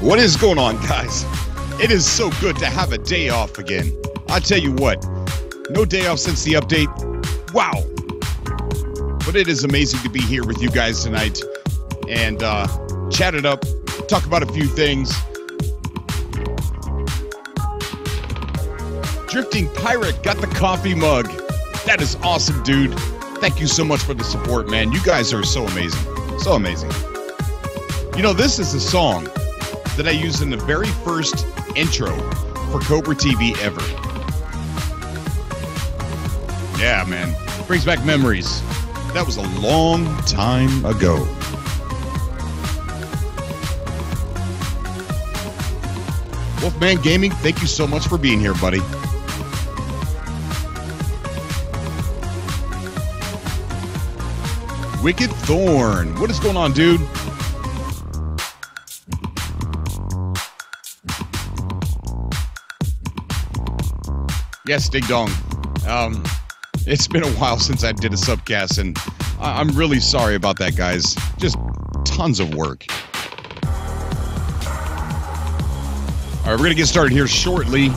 What is going on, guys? It is so good to have a day off again. I tell you what, no day off since the update. Wow. But it is amazing to be here with you guys tonight and chat it up, talk about a few things. Drifting Pirate got the coffee mug. That is awesome, dude. Thank you so much for the support, man. You guys are so amazing. So amazing. You know, this is a song that I used in the very first intro for Cobra TV ever. Yeah, man. Brings back memories. That was a long time ago. Wolfman Gaming, thank you so much for being here, buddy. Wicked Thorn, what is going on, dude? Yes, Dig Dong. It's been a while since I did a subcast, and I'm really sorry about that, guys. Just tons of work. All right, we're going to get started here shortly.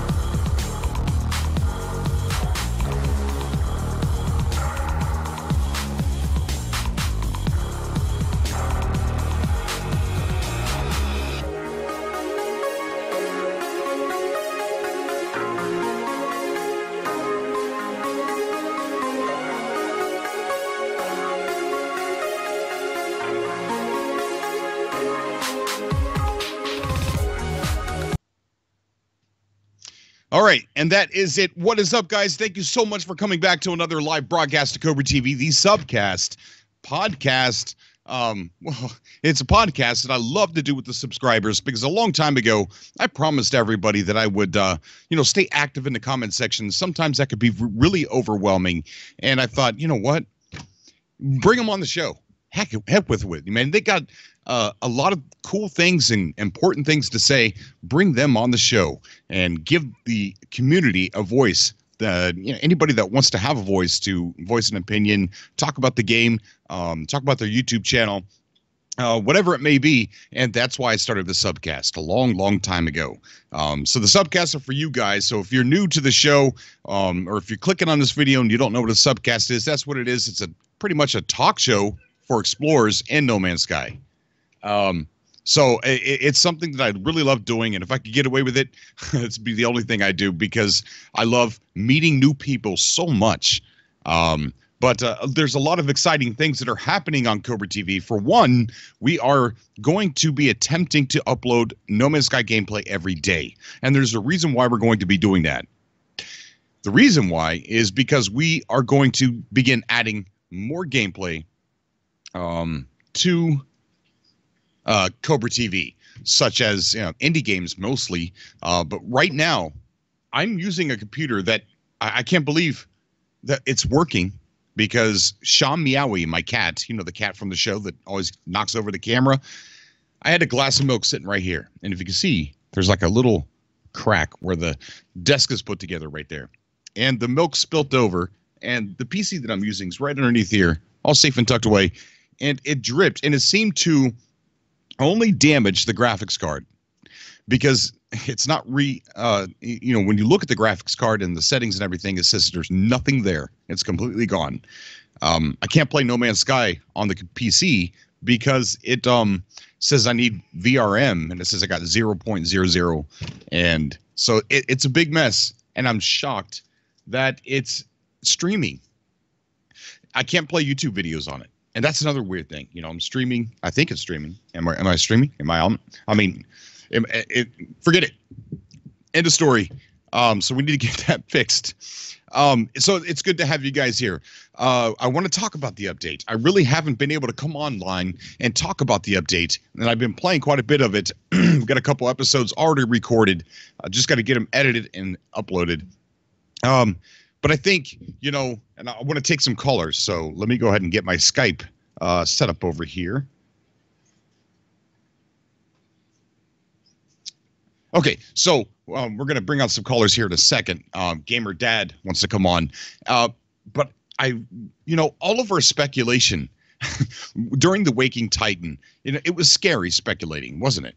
All right, and that is it. What is up, guys? Thank you so much for coming back to another live broadcast of Cobra TV, the Subcast podcast. Well, it's a podcast that I love to do with the subscribers because a long time ago, I promised everybody that I would, stay active in the comment section. Sometimes that could be really overwhelming, and I thought, you know what? Bring them on the show. Heck with it, man. They got a lot of cool things and important things to say. Bring them on the show and give the community a voice. Anybody that wants to have a voice to voice an opinion, talk about the game, talk about their YouTube channel, whatever it may be. And that's why I started the Subcast a long time ago. So the Subcasts are for you guys. So if you're new to the show, or if you're clicking on this video and you don't know what a Subcast is, that's what it is. It's pretty much a talk show for explorers in No Man's Sky. So it's something that I really love doing, and if I could get away with it, it'd be the only thing I do because I love meeting new people so much. But there's a lot of exciting things that are happening on Cobra TV. For one, we are going to be attempting to upload No Man's Sky gameplay every day, and there's a reason why we're going to be doing that. The reason why is because we are going to begin adding more gameplay to Cobra TV, such as indie games mostly. But right now, I'm using a computer that I can't believe that it's working because Sean Meowie, my cat, the cat from the show that always knocks over the camera, I had a glass of milk sitting right here. And if you can see, there's like a little crack where the desk is put together right there. And the milk spilt over, and the PC that I'm using is right underneath here, all safe and tucked away. And it dripped, and it seemed to only damage the graphics card because it's not when you look at the graphics card and the settings and everything, it says there's nothing there. It's completely gone. I can't play No Man's Sky on the PC because it says I need VRM, and it says I got 0.00. And so it's a big mess, and I'm shocked that it's streaming. I can't play YouTube videos on it. And that's another weird thing. I'm streaming. I think it's streaming. Am I streaming? Am I on? I mean, forget it. End of story. So we need to get that fixed. So it's good to have you guys here. I want to talk about the update. I really haven't been able to come online and talk about the update. And I've been playing quite a bit of it. We've got a couple episodes already recorded. Just got to get them edited and uploaded. But I think, and I want to take some callers. So let me go ahead and get my Skype set up over here. Okay, so we're going to bring out some callers here in a second. Gamer Dad wants to come on. But all of our speculation during the Waking Titan, it was scary speculating, wasn't it?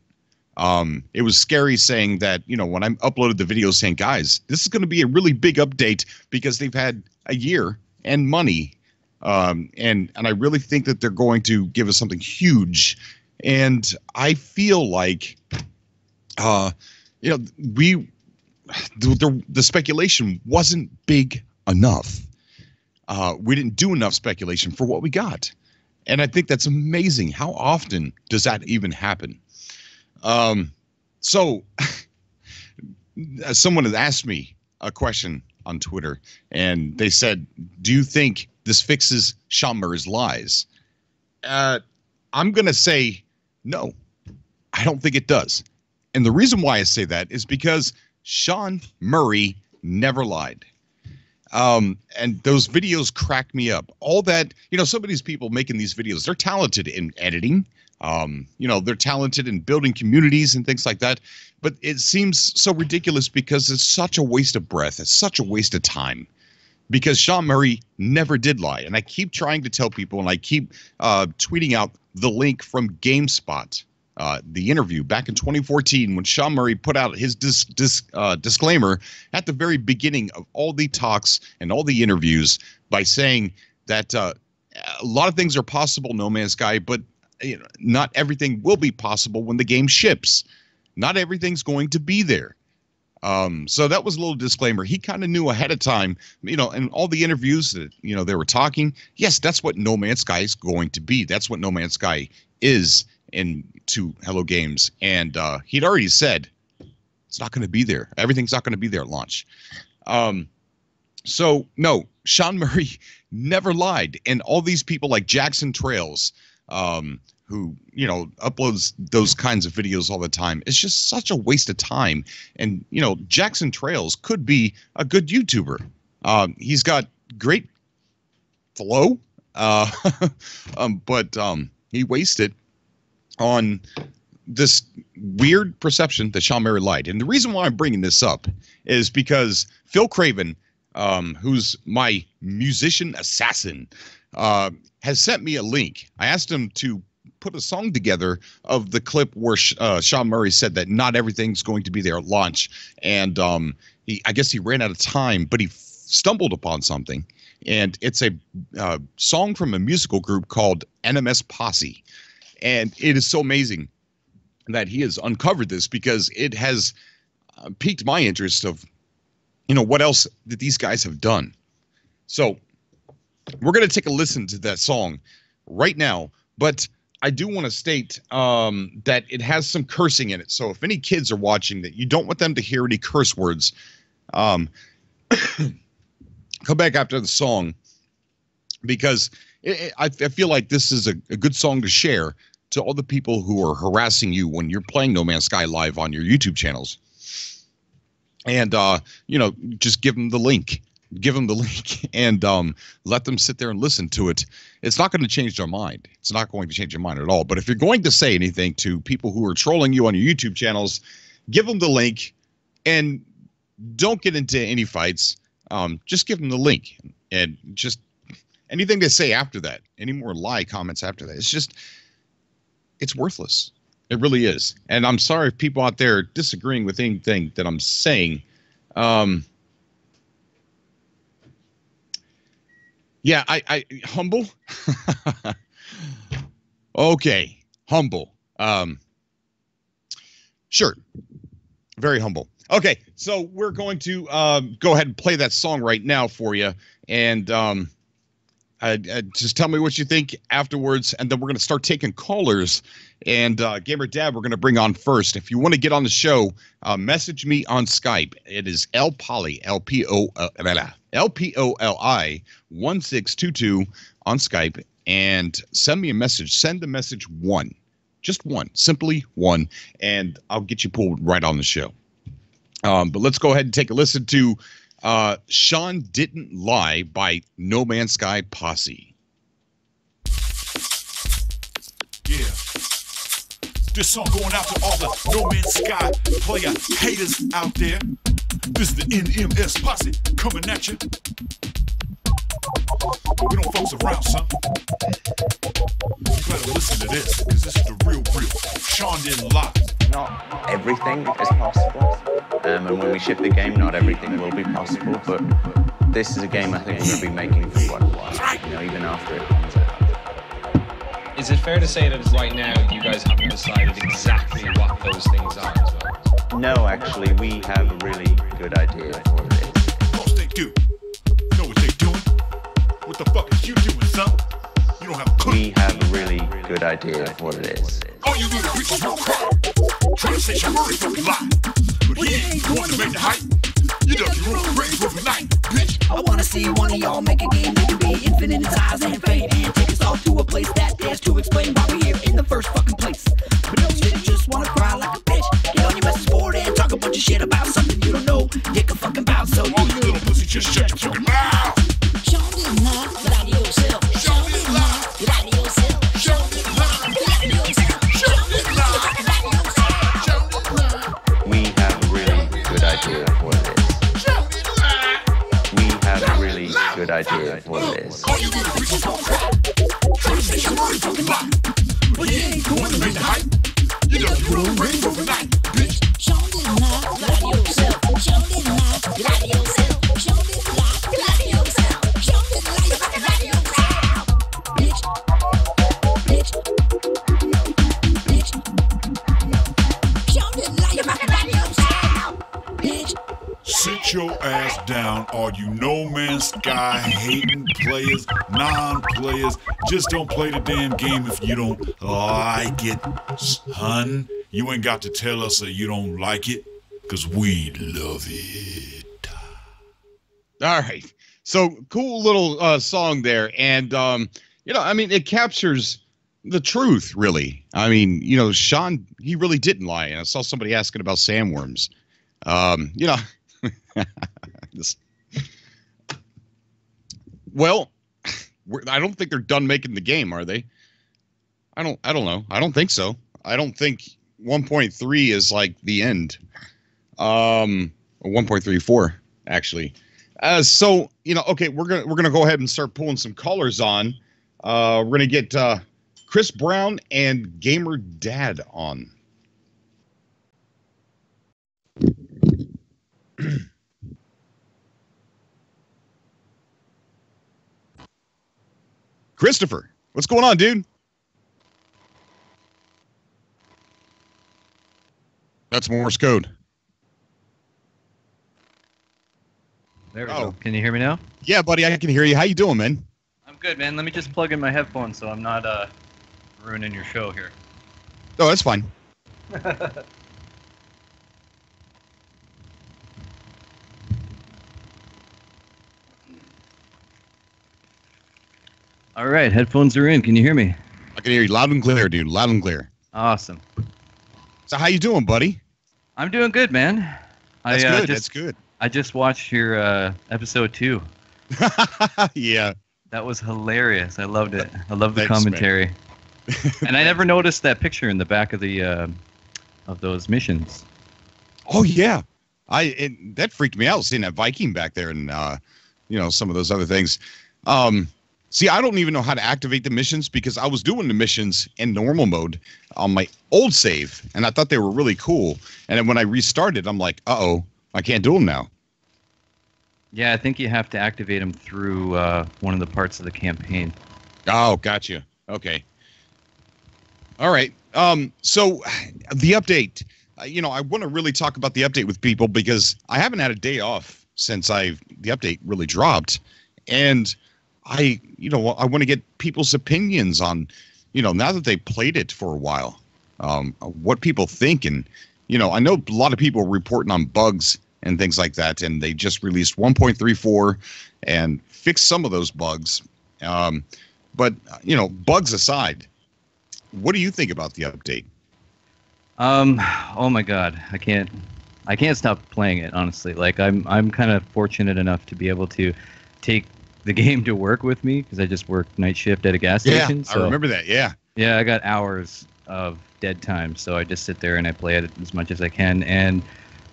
It was scary saying that, when I uploaded the video saying, guys, this is going to be a really big update because they've had a year and money. And I really think that they're going to give us something huge. And I feel like, the speculation wasn't big enough. We didn't do enough speculation for what we got. And I think that's amazing. How often does that even happen? So someone had asked me a question on Twitter, and they said, do you think this fixes Sean Murray's lies? I'm going to say no, I don't think it does. And the reason why I say that is because Sean Murray never lied. And those videos crack me up. All that, some of these people making these videos, they're talented in editing. They're talented in building communities and things like that. But it seems so ridiculous because it's such a waste of breath. It's such a waste of time. Because Sean Murray never did lie. And I keep trying to tell people, and I keep tweeting out the link from GameSpot. The interview back in 2014 when Sean Murray put out his disclaimer at the very beginning of all the talks and all the interviews by saying that a lot of things are possible, No Man's Sky, but not everything will be possible when the game ships. Not everything's going to be there. So that was a little disclaimer. He kind of knew ahead of time, in all the interviews that, they were talking. Yes, that's what No Man's Sky is going to be. That's what No Man's Sky is into Hello Games. And he'd already said it's not going to be there. Everything's not going to be there at launch. So no, Sean Murray never lied. And all these people like Jackson Trails, who, uploads those kinds of videos all the time, it's just such a waste of time. And, Jackson Trails could be a good YouTuber. He's got great flow, but he wasted on this weird perception that Sean Murray lied. And the reason why I'm bringing this up is because Phil Craven, who's my musician assassin, has sent me a link. I asked him to put a song together of the clip where Sean Murray said that not everything's going to be there at launch. And I guess he ran out of time, but he stumbled upon something. And it's a song from a musical group called Animus Posse. And it is so amazing that he has uncovered this because it has piqued my interest of, what else that these guys have done. So we're going to take a listen to that song right now. But I do want to state that it has some cursing in it. So if any kids are watching that you don't want them to hear any curse words, come back after the song, because I feel like this is a good song to share to all the people who are harassing you when you're playing No Man's Sky live on your YouTube channels. And, just give them the link. Give them the link and let them sit there and listen to it. It's not going to change their mind. It's not going to change their mind at all. But if you're going to say anything to people who are trolling you on your YouTube channels, give them the link and don't get into any fights. Just give them the link and just anything they say after that, any more lie comments after that. It's worthless. It really is. And I'm sorry if people out there are disagreeing with anything that I'm saying. Yeah, I humble. Okay, humble. Sure, very humble. Okay, so we're going to go ahead and play that song right now for you, and just tell me what you think afterwards, and then we're going to start taking callers. And Gamer Dad, we're going to bring on first. If you want to get on the show, message me on Skype. It is LpoLi, LpoLi1622 on Skype, and send me a message. Send the message one, just one, simply one, and I'll get you pulled right on the show. But let's go ahead and take a listen to Sean Didn't Lie by No Man's Sky Posse. Yeah. This song going out to all the No Man's Sky player haters out there. This is the NMS Posse coming at you. But we don't fuss around, son. You better listen to this, because this is the real. Sean didn't lie. not everything is possible. And when we ship the game, not everything will be possible, but this is a game I think we're going to be making for quite a while, you know, even after it comes out. Is it fair to say that right now you guys haven't decided exactly what those things are as well? No, actually, we have a really good idea of what it is. Of course they do. You know what they doing? What the fuck is you doing, son? You don't have a clue. We have a really good idea of what it is. All you little bitches won't cry. Trying to say some really fucking lie. But he ain't going to make the hype. You done your own grave overnight, bitch. I wanna see one of y'all make a game that can be infinite in size and fade and take us all to a place that dares to explain why we're here in the first fucking place. But no shit, just wanna cry like a bitch. Get on your message board and talk a bunch of shit about something you don't know dick a fucking about. So all you little pussy, just shut your fucking mouth. Show me love, get out of yourself. Show me love, get out of yourself. Show me love, get out of yourself. Show me love, get out of yourself. Show me love. We have a really good idea of what it is. We have a really good idea of what it is. All you little bitches won't cry. Trying to say some really fucking lie. But he ain't going to make the hype. You done your own grave overnight, bitch. Show me love, get out of yourself. Show me love, get out of yourself. Show me love, get out of yourself. Show me love, get out of yourself. Bitch. Bitch. Bitch. Show me love, get out of yourself. Bitch. Sit your ass down, all you No Man's Sky hating players, non-players. Just don't play the damn game if you don't like it, son. You ain't got to tell us that you don't like it, because we love it. All right. So cool little song there. And, you know, I mean, it captures the truth, really. I mean, you know, Sean, he really didn't lie. And I saw somebody asking about sandworms. You know, well, I don't think they're done making the game, are they? I don't know. I don't think so. I don't think 1.3 is like the end. 1.34 actually. So, you know, okay, we're gonna go ahead and start pulling some callers on. We're gonna get Chris Brown and Gamer Dad on. Christopher, what's going on, dude? That's Morse code. There we go. Can you hear me now? Yeah, buddy, I can hear you. How you doing, man? I'm good, man. Let me just plug in my headphones so I'm not ruining your show here. Oh, that's fine. All right, headphones are in. Can you hear me? I can hear you loud and clear, dude. Loud and clear. Awesome. So how you doing, buddy? I'm doing good, man. That's good. That's good. I just watched your episode 2. Yeah. That was hilarious. I loved it. I love the Thanks, commentary. And I never noticed that picture in the back of the of those missions. Oh yeah, that freaked me out seeing that Viking back there and you know, some of those other things. See, I don't even know how to activate the missions because I was doing the missions in normal mode on my old save, and I thought they were really cool. And then when I restarted, I'm like, uh-oh, I can't do them now. Yeah, I think you have to activate them through one of the parts of the campaign. Oh, gotcha. Okay. All right. So the update, you know, I want to really talk about the update with people because I haven't had a day off since the update really dropped. And I want to get people's opinions on, you know, now that they played it for a while, what people think. And, you know, I know a lot of people are reporting on bugs and things like that, and they just released 1.34 and fixed some of those bugs. But, you know, bugs aside, what do you think about the update? Oh my God, I can't stop playing it, honestly. Like I'm kind of fortunate enough to be able to take the game to work with me because I just work night shift at a gas station. Yeah, so, I remember that. Yeah. Yeah, I got hours of dead time, so I just sit there and I play it as much as I can. And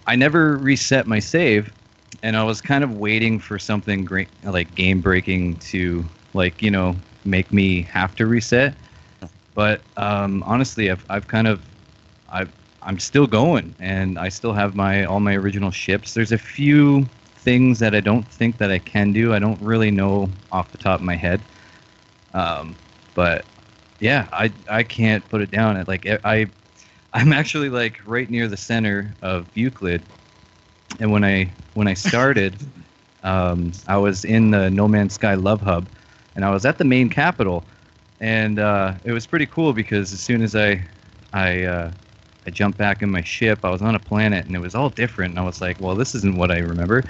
I never reset my save, and I was kind of waiting for something great, like game breaking, to like, you know, make me have to reset. But honestly, I've I'm still going, and I still have all my original ships. There's a few things that I don't think that I can do. I don't really know off the top of my head. But yeah, I can't put it down. I'm actually like right near the center of Euclid, and when I started, I was in the No Man's Sky Love Hub, and I was at the main capital, and it was pretty cool because as soon as I jumped back in my ship, I was on a planet, and it was all different, and I was like, well, this isn't what I remember.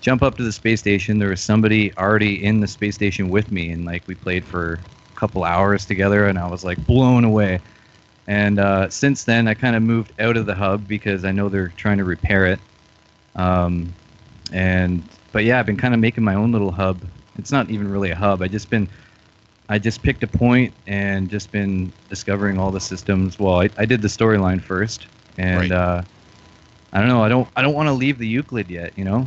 Jump up to the space station. There was somebody already in the space station with me, and like we played for a couple hours together, and I was like blown away. And since then, I kind of moved out of the hub because I know they're trying to repair it. But yeah, I've been kind of making my own little hub. It's not even really a hub. I just picked a point and just been discovering all the systems. Well, I did the storyline first, and right. I don't know. I don't want to leave the Euclid yet. You know.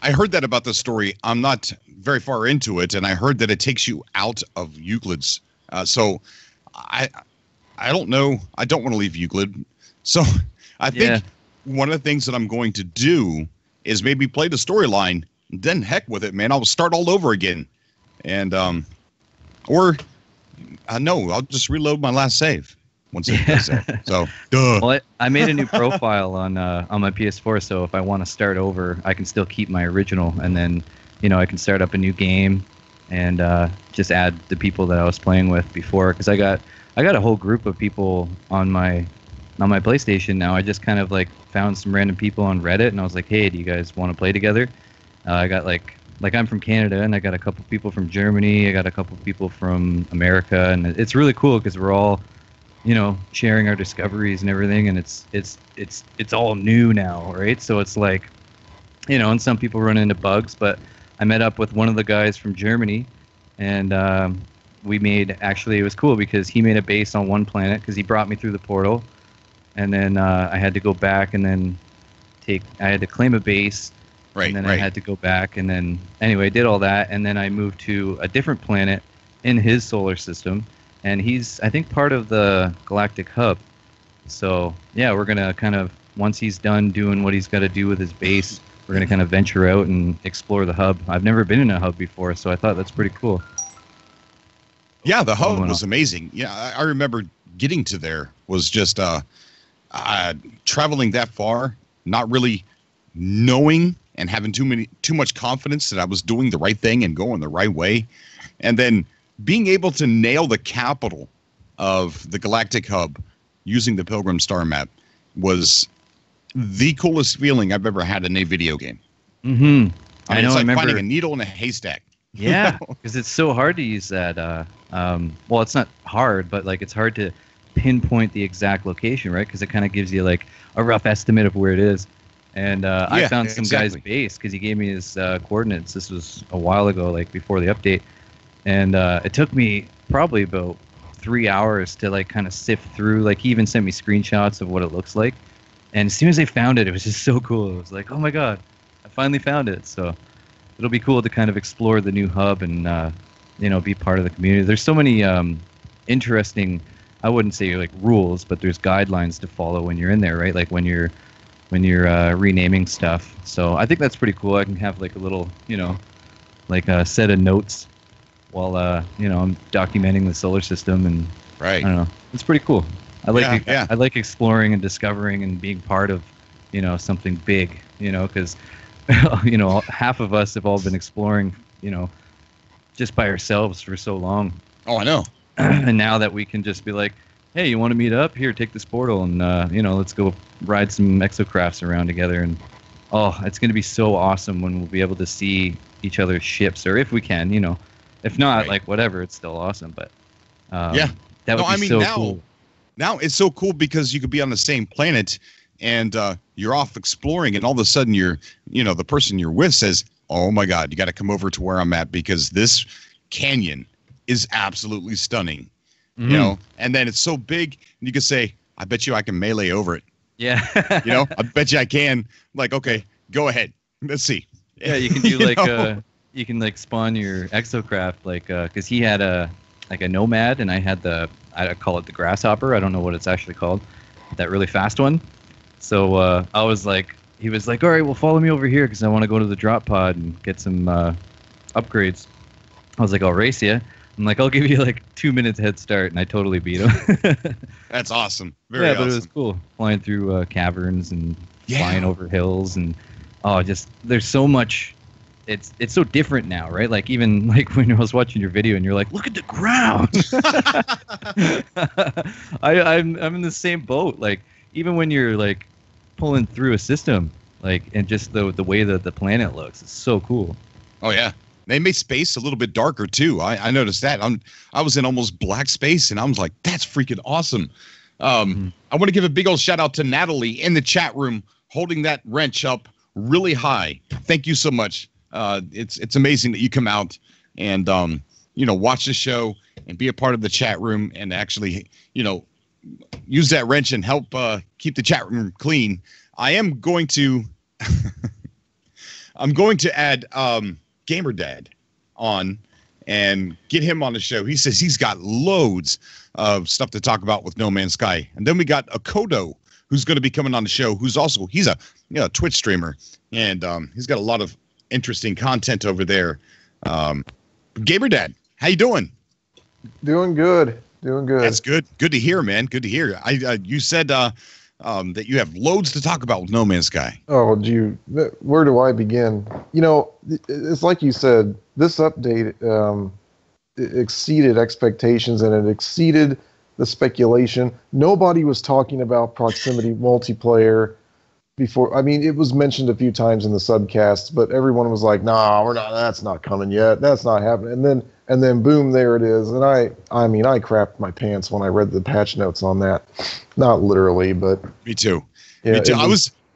I heard that about the story. I'm not very far into it, and I heard that it takes you out of Euclid's. So I don't know. I don't want to leave Euclid. So I think one of the things that I'm going to do is maybe play the storyline. Then heck with it, man. I'll start all over again. And no, I'll just reload my last save once it does that. So, duh. Well, I made a new profile on my PS4, so if I want to start over, I can still keep my original, and then I can start up a new game and just add the people that I was playing with before. Because I got a whole group of people on my PlayStation now. I just kind of like found some random people on Reddit, and I was like, hey, do you guys want to play together? I got like I'm from Canada, and I got a couple people from Germany. I got a couple people from America, and it's really cool because we're all, sharing our discoveries and everything, and it's all new now, right? So it's like, and some people run into bugs, but I met up with one of the guys from Germany, and it was cool because he made a base on one planet because he brought me through the portal, and then I had to go back and then I had to claim a base. Right, and then I had to go back, and then anyway, I did all that, and then I moved to a different planet in his solar system, and he's, I think, part of the galactic hub. So yeah, we're gonna kind of, once he's done doing what he's got to do with his base, we're gonna kind of venture out and explore the hub. I've never been in a hub before, so I thought that's pretty cool. Yeah, the hub was amazing. Yeah, I remember getting to there was just traveling that far, not really knowing and having too much confidence that I was doing the right thing and going the right way, and then being able to nail the capital of the galactic hub using the Pilgrim Star map was the coolest feeling I've ever had in a video game. Mm-hmm. I know. It's like finding a needle in a haystack. Yeah, because it's so hard to use that. Well, it's not hard, but like it's hard to pinpoint the exact location, right? Because it kind of gives you like a rough estimate of where it is. And I found some guy's base because he gave me his coordinates. This was a while ago, like before the update. And it took me probably about 3 hours to like kind of sift through. Like he even sent me screenshots of what it looks like. And as soon as I found it, it was just so cool. It was like, oh my God, I finally found it. So it'll be cool to kind of explore the new hub and, be part of the community. There's so many interesting, I wouldn't say like rules, but there's guidelines to follow when you're in there, right? Like when you're renaming stuff. So I think that's pretty cool. I can have like a little, like a set of notes while, I'm documenting the solar system, and right. I don't know. It's pretty cool. I like exploring and discovering and being part of, something big, because, half of us have all been exploring, just by ourselves for so long. Oh, I know. And now that we can just be like, hey, you want to meet up? Here, take this portal, and let's go ride some exocrafts around together. And it's going to be so awesome when we'll be able to see each other's ships, or if we can, if not, right. Like whatever, it's still awesome. But that would be so cool. Now it's so cool because you could be on the same planet, and you're off exploring, and all of a sudden the person you're with says, "Oh my God, you got to come over to where I'm at because this canyon is absolutely stunning." Mm-hmm. And then it's so big, and you can say, I bet you I can melee over it. Yeah. I bet you I can. Like, okay, go ahead. Let's see. Yeah, you can do you can like spawn your exocraft, like, because he had a nomad, and I had I call it the grasshopper. I don't know what it's actually called. that really fast one. So I was like, he was like, all right, well, follow me over here because I want to go to the drop pod and get some upgrades. I was like, I'll race you. I'm like, I'll give you like 2 minutes head start, and I totally beat him. That's awesome. Very yeah, awesome. but it was cool flying through caverns and flying over hills, and just there's so much. It's so different now, right? Like even like when I was watching your video, and you're like, look at the ground. I'm in the same boat. Like even when you're like pulling through a system, like and just the way that the planet looks, it's so cool. Oh yeah. They made space a little bit darker too. I noticed that. I was in almost black space, and I was like, "That's freaking awesome." I want to give a big old shout out to Natalie in the chat room, holding that wrench up really high. Thank you so much. It's amazing that you come out and watch the show and be a part of the chat room and actually use that wrench and help keep the chat room clean. I am going to add Gamer Dad on and get him on the show. He says he's got loads of stuff to talk about with No Man's Sky. And then we got Akodo, who's going to be coming on the show, he's a Twitch streamer, and he's got a lot of interesting content over there. Gamer Dad, how you doing? Doing good. That's good. Good to hear, man. Good to hear. You said that you have loads to talk about with No Man's Sky. Oh, where do I begin? It's like you said, this update it exceeded expectations, and it exceeded the speculation. Nobody was talking about proximity multiplayer before. I mean, it was mentioned a few times in the subcasts, but everyone was like, "Nah, we're not. That's not coming yet. That's not happening." And then boom, there it is. And I crapped my pants when I read the patch notes on that. Not literally, but me too. Yeah, me too. I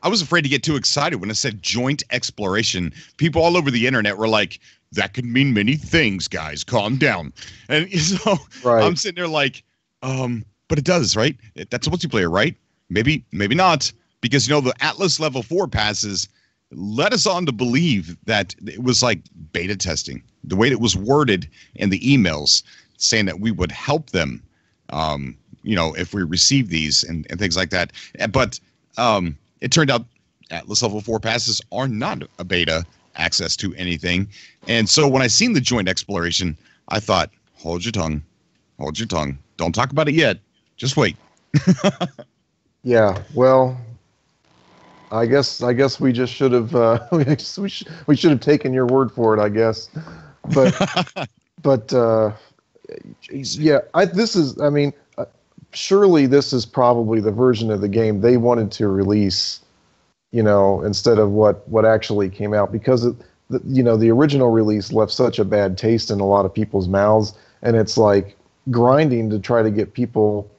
was afraid to get too excited when it said joint exploration. People all over the internet were like, "That could mean many things, guys. Calm down." And so I'm sitting there like, but it does, right? That's a multiplayer, right? Maybe not, because the Atlas level 4 passes led us on to believe that it was like beta testing. The way it was worded in the emails saying that we would help them, if we receive these and things like that. But it turned out Atlas level 4 passes are not a beta access to anything. And so when I seen the joint exploration, I thought, hold your tongue. Don't talk about it yet. Just wait. Yeah, well, I guess we just should have we should have taken your word for it, I guess. But yeah, surely this is probably the version of the game they wanted to release, instead of what actually came out, because the original release left such a bad taste in a lot of people's mouths, and it's like grinding to try to get people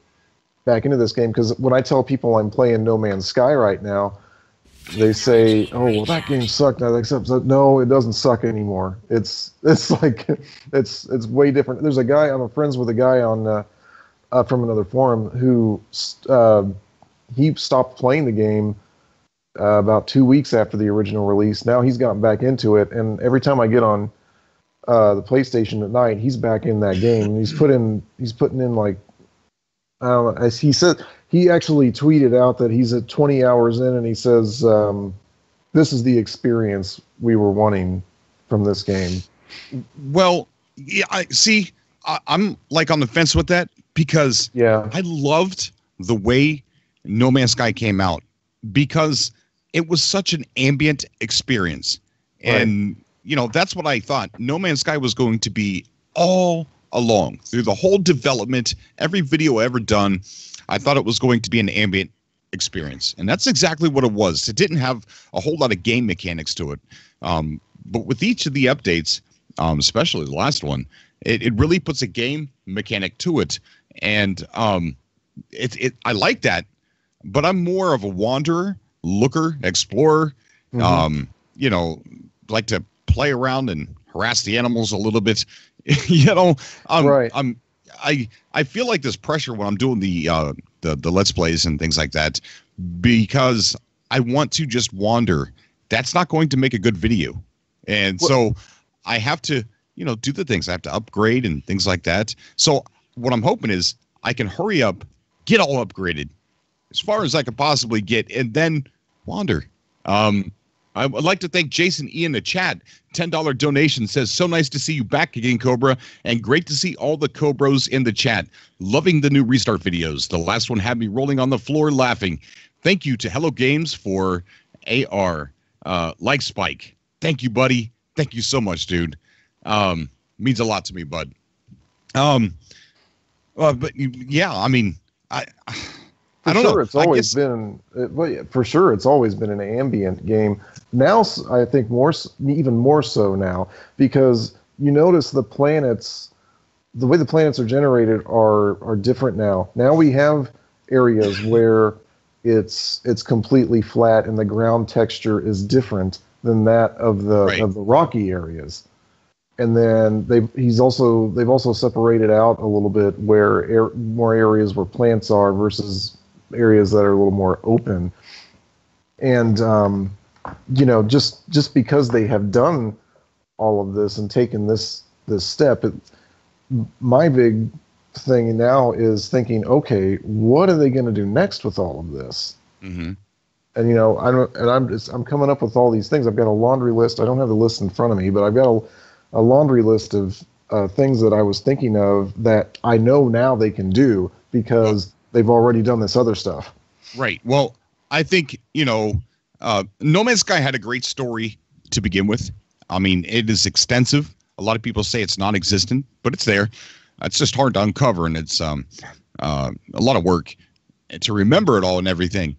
back into this game. Because when I tell people I'm playing No Man's Sky right now, they say, "Oh, well, that game sucked." And I accept. No, it doesn't suck anymore. It's like it's way different. There's a guy, I'm friends with a guy on from another forum who he stopped playing the game about 2 weeks after the original release. Now he's gotten back into it, and every time I get on the PlayStation at night, he's back in that game. And he's putting in like, I don't know, as he said. He actually tweeted out that he's at 20 hours in, and he says, "This is the experience we were wanting from this game." Well, yeah, I'm like on the fence with that, because I loved the way No Man's Sky came out, because it was such an ambient experience. Right. And, that's what I thought No Man's Sky was going to be all along through the whole development, every video ever done. I thought it was going to be an ambient experience, and that's exactly what it was. It didn't have a whole lot of game mechanics to it, but with each of the updates, especially the last one, it really puts a game mechanic to it, and I like that. But I'm more of a wanderer, looker, explorer. Like to play around and harass the animals a little bit. Right. I feel like this pressure when I'm doing the Let's Plays and things like that, because I want to just wander. That's not going to make a good video. And so I have to, do the things. I have to upgrade and things like that. So what I'm hoping is I can hurry up, get all upgraded, as far as I could possibly get, and then wander. I would like to thank Jason E in the chat. $10 donation says, so nice to see you back again, Cobra, and great to see all the Cobros in the chat. Loving the new restart videos. The last one had me rolling on the floor laughing. Thank you to Hello Games for AR. Like Spike. Thank you, buddy. Thank you so much, dude. Means a lot to me, bud. But yeah, I mean, I don't know. It's always been for sure. It's always been an ambient game. Now, I think even more so now, because you notice the planets, the way the planets are generated are different now. Now we have areas where it's completely flat and the ground texture is different than that of the rocky areas. And then they've also separated out a little bit where more areas where plants are versus areas that are a little more open. And just because they have done all of this and taken this step, my big thing now is thinking, okay, what are they going to do next with all of this? Mm-hmm. And I'm coming up with all these things. I've got a laundry list. I don't have the list in front of me, but I've got a laundry list of things that I was thinking of that I know now they can do because they've already done this other stuff. Right. Well, I think, No Man's Sky had a great story to begin with. I mean, it is extensive. A lot of people say it's non-existent, but it's there. It's just hard to uncover, and it's a lot of work to remember it all and everything.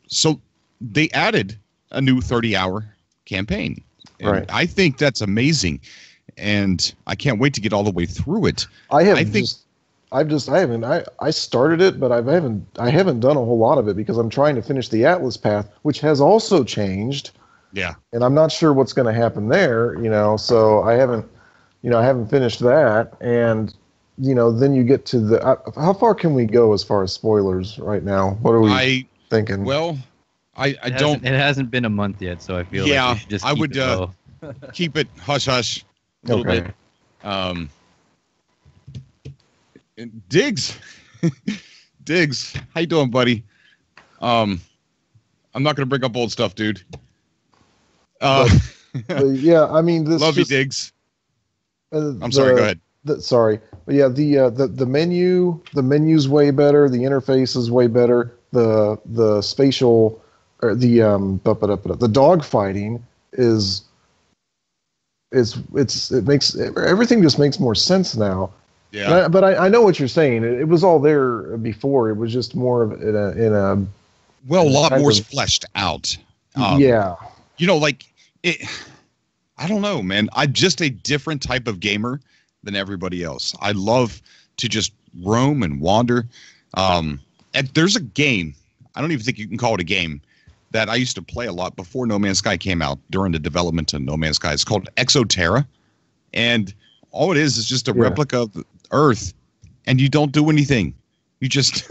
So they added a new 30-hour campaign. And right. I think that's amazing, and I can't wait to get all the way through it. I started it, but I haven't done a whole lot of it because I'm trying to finish the Atlas path, which has also changed. Yeah. And I'm not sure what's going to happen there, so I haven't finished that. And, then you get to how far can we go as far as spoilers right now? What are we thinking? Well, It hasn't been a month yet, so I feel like we should just keep it low. Keep it hush hush a little bit. Diggs, how you doing, buddy? I'm not gonna bring up old stuff, dude. Yeah, I mean, this love you, Diggs. I'm sorry. Go ahead. Sorry, but yeah, the menu's way better. The interface is way better. The spatial. The dog fighting it makes everything just makes more sense now. Yeah. But I know what you're saying. It was all there before. It was just more of a lot more fleshed out. Yeah. I don't know, man. I'm just a different type of gamer than everybody else. I love to just roam and wander. And there's a game. I don't even think you can call it a game. That I used to play a lot before No Man's Sky came out, during the development of No Man's Sky. It's called Exoterra, and all it is just a replica of Earth, and you don't do anything. You just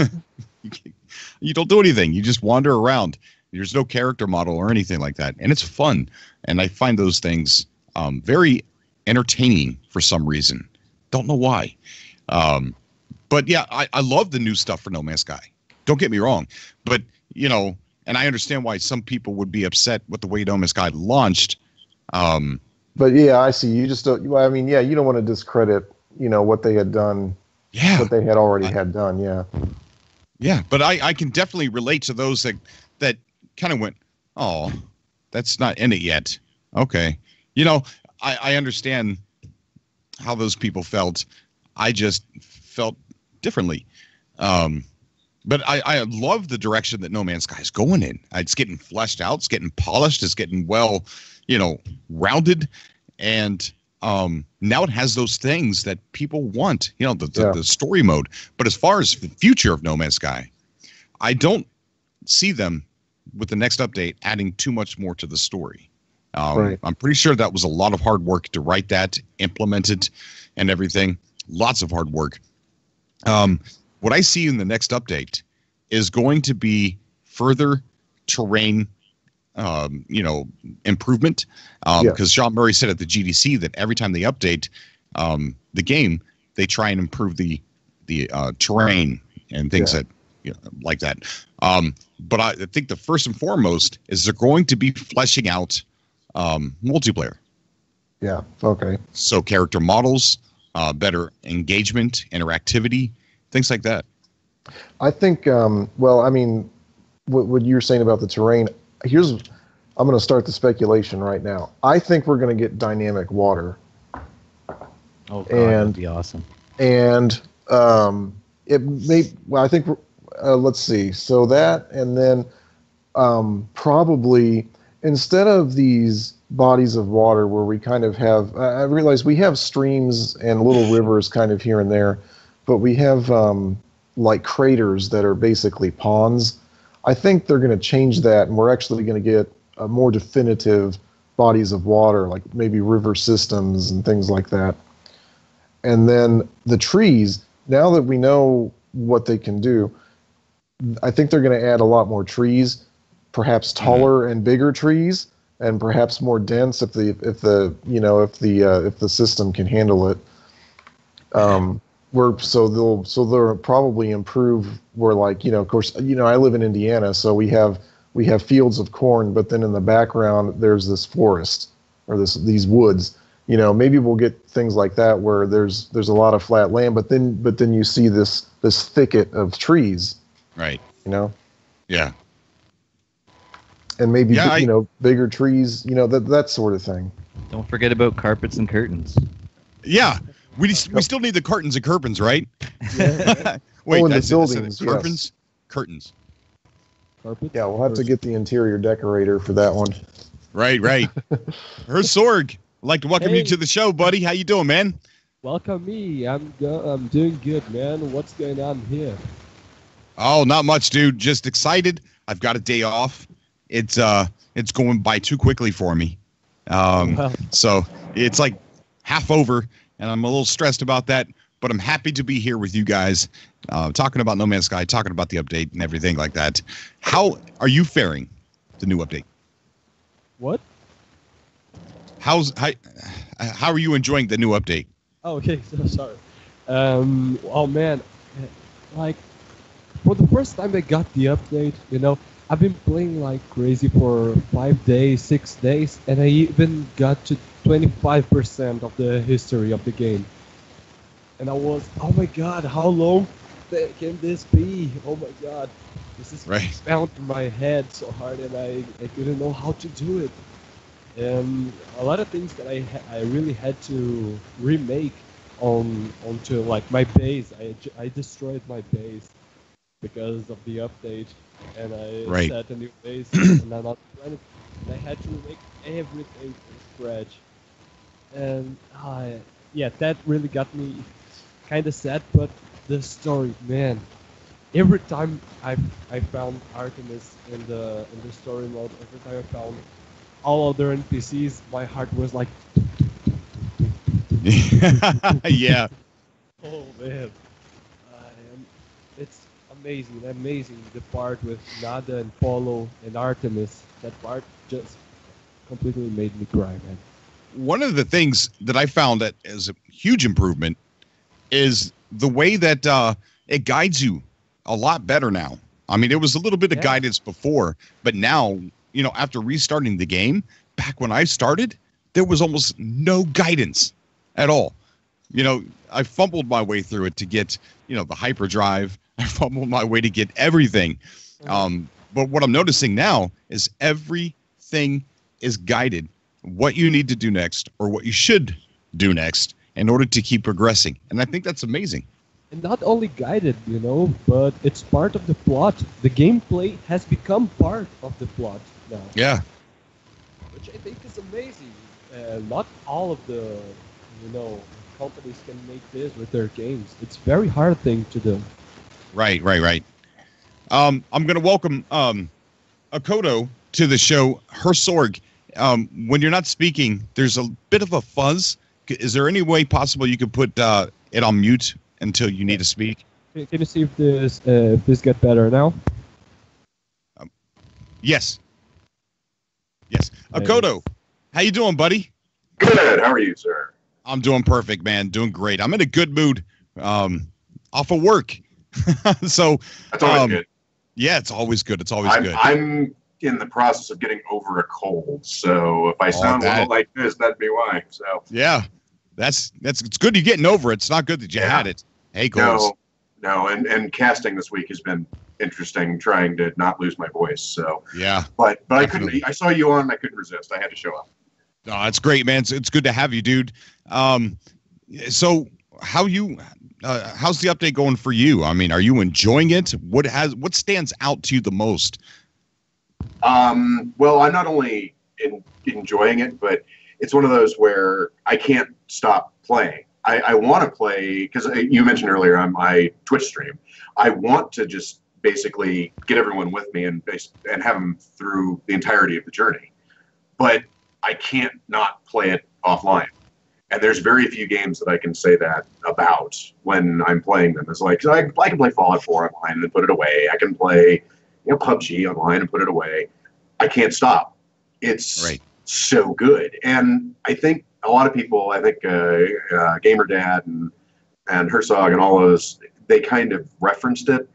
you don't do anything. You just wander around. There's no character model or anything like that, and it's fun. And I find those things very entertaining for some reason. Don't know why, but yeah, I love the new stuff for No Man's Sky. Don't get me wrong, but and I understand why some people would be upset with the way No Man's Sky launched. But yeah, I see. You just don't. I mean, yeah, you don't want to discredit, what they had done. Yeah. What they had already had done. Yeah. Yeah, but I can definitely relate to those that kind of went, oh, that's not in it yet. Okay, I understand how those people felt. I just felt differently. But I love the direction that No Man's Sky is going in. It's getting fleshed out. It's getting polished. It's getting well, rounded. And now it has those things that people want, the story mode. But as far as the future of No Man's Sky, I don't see them with the next update adding too much more to the story. Right. I'm pretty sure that was a lot of hard work to write that, implement it, and everything. Lots of hard work. What I see in the next update is going to be further terrain, improvement. Because Sean Murray said at the GDC that every time they update the game, they try and improve the terrain and things that like that. But I think the first and foremost is they're going to be fleshing out multiplayer. Yeah. Okay. So character models, better engagement, interactivity, things like that. I think. Well, I mean, what you're saying about the terrain. I'm going to start the speculation right now. I think we're going to get dynamic water. Oh, God, that'd be awesome. And it may. Well, I think. Let's see. So that, and then probably instead of these bodies of water where we kind of have, I realize we have streams and little rivers kind of here and there, but we have like craters that are basically ponds. I think they're going to change that, and we're actually going to get more definitive bodies of water, like maybe river systems and things like that. And then the trees, now that we know what they can do, I think they're going to add a lot more trees, perhaps taller and bigger trees, and perhaps more dense if the system can handle it. They'll probably improve. Where, like, of course, I live in Indiana, so we have fields of corn, but then in the background there's this forest or these woods. Maybe we'll get things like that where there's a lot of flat land, but then you see this thicket of trees. Right. Yeah. And maybe bigger trees, that sort of thing. Don't forget about carpets and curtains. Yeah. We still need the curtains and curtains, right? Yeah. Wait, that's the buildings, curtains? Yes. Curtains. Carpet? Yeah, we'll have to get the interior decorator for that one. Right. Sorg, I'd like to welcome you to the show, buddy. How you doing, man? Welcome me. I'm doing good, man. What's going on here? Oh, not much, dude. Just excited. I've got a day off. It's going by too quickly for me. So it's like half over, and I'm a little stressed about that. But I'm happy to be here with you guys, talking about No Man's Sky, talking about the update and everything like that. How are you faring? The new update. What? How are you enjoying the new update? Oh, okay. So sorry. Oh man, like for the first time I got the update, I've been playing like crazy for 5 days, 6 days, and I even got to 25% of the history of the game. And I was, oh my god, how long can this be? Oh my god, this is bound in my head so hard, and I didn't know how to do it. And a lot of things that I really had to remake onto like my base. I destroyed my base because of the update, and I set a new base on another planet, and I had to remake everything from scratch. And yeah, that really got me kind of sad. But the story, man, every time I found Artemis in the story mode, every time I found all other NPCs, my heart was like yeah. Oh man, it's amazing. The part with Nada and Polo and Artemis, that part just completely made me cry, man. One of the things that I found that is a huge improvement is the way that it guides you a lot better now. I mean, it was a little bit of guidance before, but now, after restarting the game, back when I started, there was almost no guidance at all. I fumbled my way through it to get, the hyperdrive. I fumbled my way to get everything. But what I'm noticing now is everything is guided. What you need to do next, or what you should do next, in order to keep progressing. And I think that's amazing. And not only guided, but it's part of the plot. The gameplay has become part of the plot now. Yeah. Which I think is amazing. Not all of the, companies can make this with their games. It's a very hard thing to do. Right. I'm going to welcome Akodo to the show. Sorg, when you're not speaking, there's a bit of a fuzz. Is there any way possible you could put it on mute until you need to speak? Can you see if this get better now? Yes. Akodo, how you doing, buddy? Good. How are you, sir? I'm doing perfect, man. Doing great. I'm in a good mood. Off of work. So that's always good. Yeah, it's always good. It's always good. I'm in the process of getting over a cold, so if I sound a little like this, that'd be why. So yeah, it's good you're getting over it. It's not good that you had it. Hey, goals. No, and casting this week has been interesting, trying to not lose my voice. So yeah, but I couldn't. I saw you on, and I couldn't resist. I had to show up. No, that's great, man. It's good to have you, dude. So how's the update going for you? I mean, are you enjoying it? What stands out to you the most? Well, I'm not only enjoying it, but it's one of those where I can't stop playing. I want to play, because you mentioned earlier on my Twitch stream, I want to just basically get everyone with me and have them through the entirety of the journey. But I can't not play it offline. And there's very few games that I can say that about when I'm playing them. It's like, I can play Fallout 4 online and then put it away. I can play PUBG online and put it away. I can't stop. It's so good. And I think a lot of people, Gamer Dad and Herzog and all those, they kind of referenced it.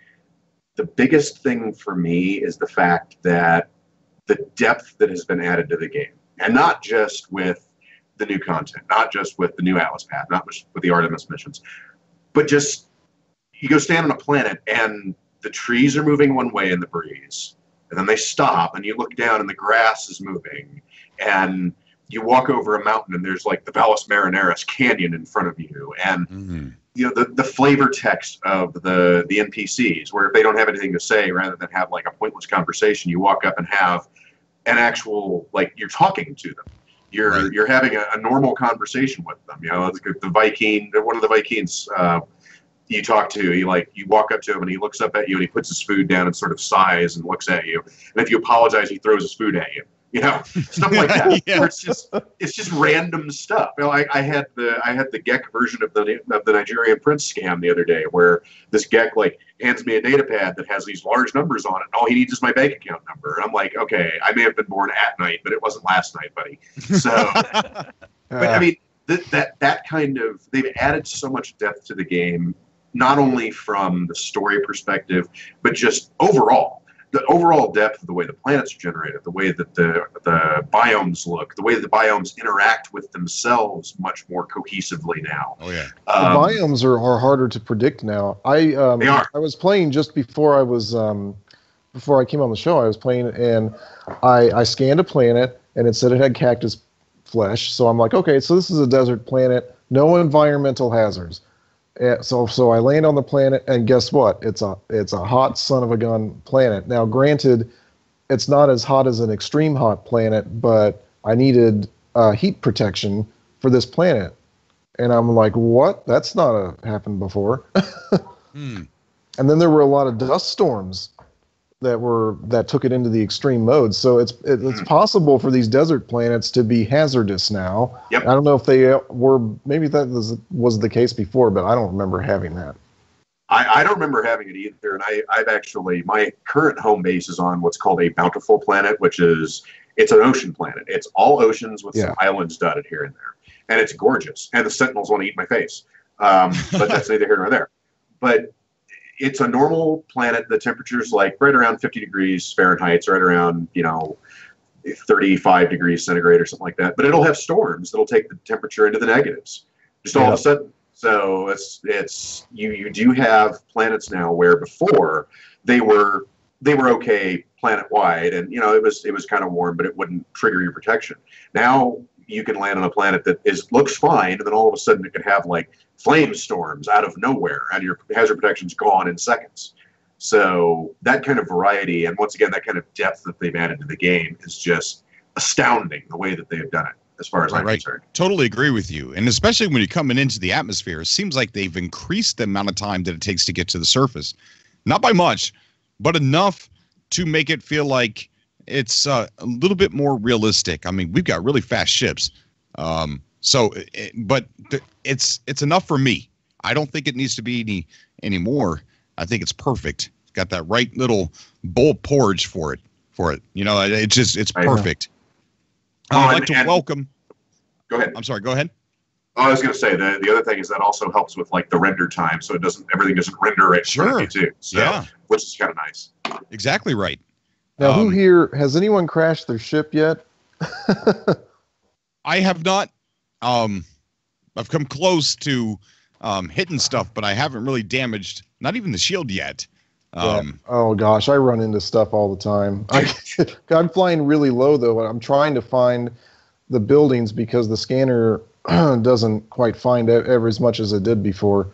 The biggest thing for me is the fact that the depth that has been added to the game, and not just with the new content, not just with the new Atlas path, not just with the Artemis missions, but just you go stand on a planet and the trees are moving one way in the breeze, and then they stop and you look down and the grass is moving, and you walk over a mountain and there's like the Valles Marineris Canyon in front of you, and the flavor text of the NPCs, where if they don't have anything to say, rather than have like a pointless conversation, you walk up and have an actual, like, you're talking to them. You're having a normal conversation with them. The Viking, one of the Vikings you talk to, you walk up to him and he looks up at you and he puts his food down and sort of sighs and looks at you. And if you apologize, he throws his food at you. Stuff like that. Yeah. Where it's just random stuff. I had the Gek version of the Nigerian Prince scam the other day, where this Gek hands me a data pad that has these large numbers on it, and all he needs is my bank account number. And I'm like, okay, I may have been born at night, but it wasn't last night, buddy. So, but I mean, that kind of, they've added so much depth to the game, not only from the story perspective, but just overall. The overall depth of the way the planets are generated, the way that the biomes look, the way that the biomes interact with themselves much more cohesively now. Oh yeah, the biomes are harder to predict now. They are. I was playing just before before I came on the show. I was playing and I scanned a planet and it said it had cactus flesh. So I'm like, okay, so this is a desert planet, no environmental hazards. So I land on the planet, and guess what? It's a hot son of a gun planet. Now, granted, it's not as hot as an extreme hot planet, but I needed heat protection for this planet, and I'm like, what? That's not happened before. And then there were a lot of dust storms that took it into the extreme mode. So it's possible for these desert planets to be hazardous now. Yep. I don't know if they were. Maybe that was the case before, but I don't remember having that. I don't remember having it either. And I've actually, my current home base is on what's called a bountiful planet, which is, it's an ocean planet. It's all oceans with some islands dotted here and there, and it's gorgeous. And the Sentinels want to eat my face, but that's neither here nor there. But it's a normal planet. The temperature's right around 50 degrees Fahrenheit, so right around 35 degrees centigrade or something like that. But it'll have storms that'll take the temperature into the negatives just all of a sudden. So it's you do have planets now where before they were okay planet wide, and it was kind of warm, but it wouldn't trigger your protection. Now you can land on a planet that looks fine, and then all of a sudden it could have flame storms out of nowhere, and your hazard protection's gone in seconds. So that kind of variety, and once again, that kind of depth that they've added to the game is just astounding, the way that they've done it, as far as I'm concerned. Totally agree with you. And especially when you're coming into the atmosphere, it seems like they've increased the amount of time that it takes to get to the surface. Not by much, but enough to make it feel like it's a little bit more realistic. I mean, we've got really fast ships. But it's enough for me. I don't think it needs to be any more. I think it's perfect. It's got that right little bowl porridge for it. It's perfect. I'd like to welcome. Go ahead. I'm sorry. Go ahead. I was going to say the other thing is that also helps with like the render time, so everything doesn't render right in front of you too. So, yeah, which is kind of nice. Exactly right. Now, who here has anyone crashed their ship yet? I have not. I've come close to hitting stuff, but I haven't really damaged not even the shield yet. Oh gosh, I run into stuff all the time. I'm flying really low though. I'm trying to find the buildings because the scanner doesn't quite find ever as much as it did before,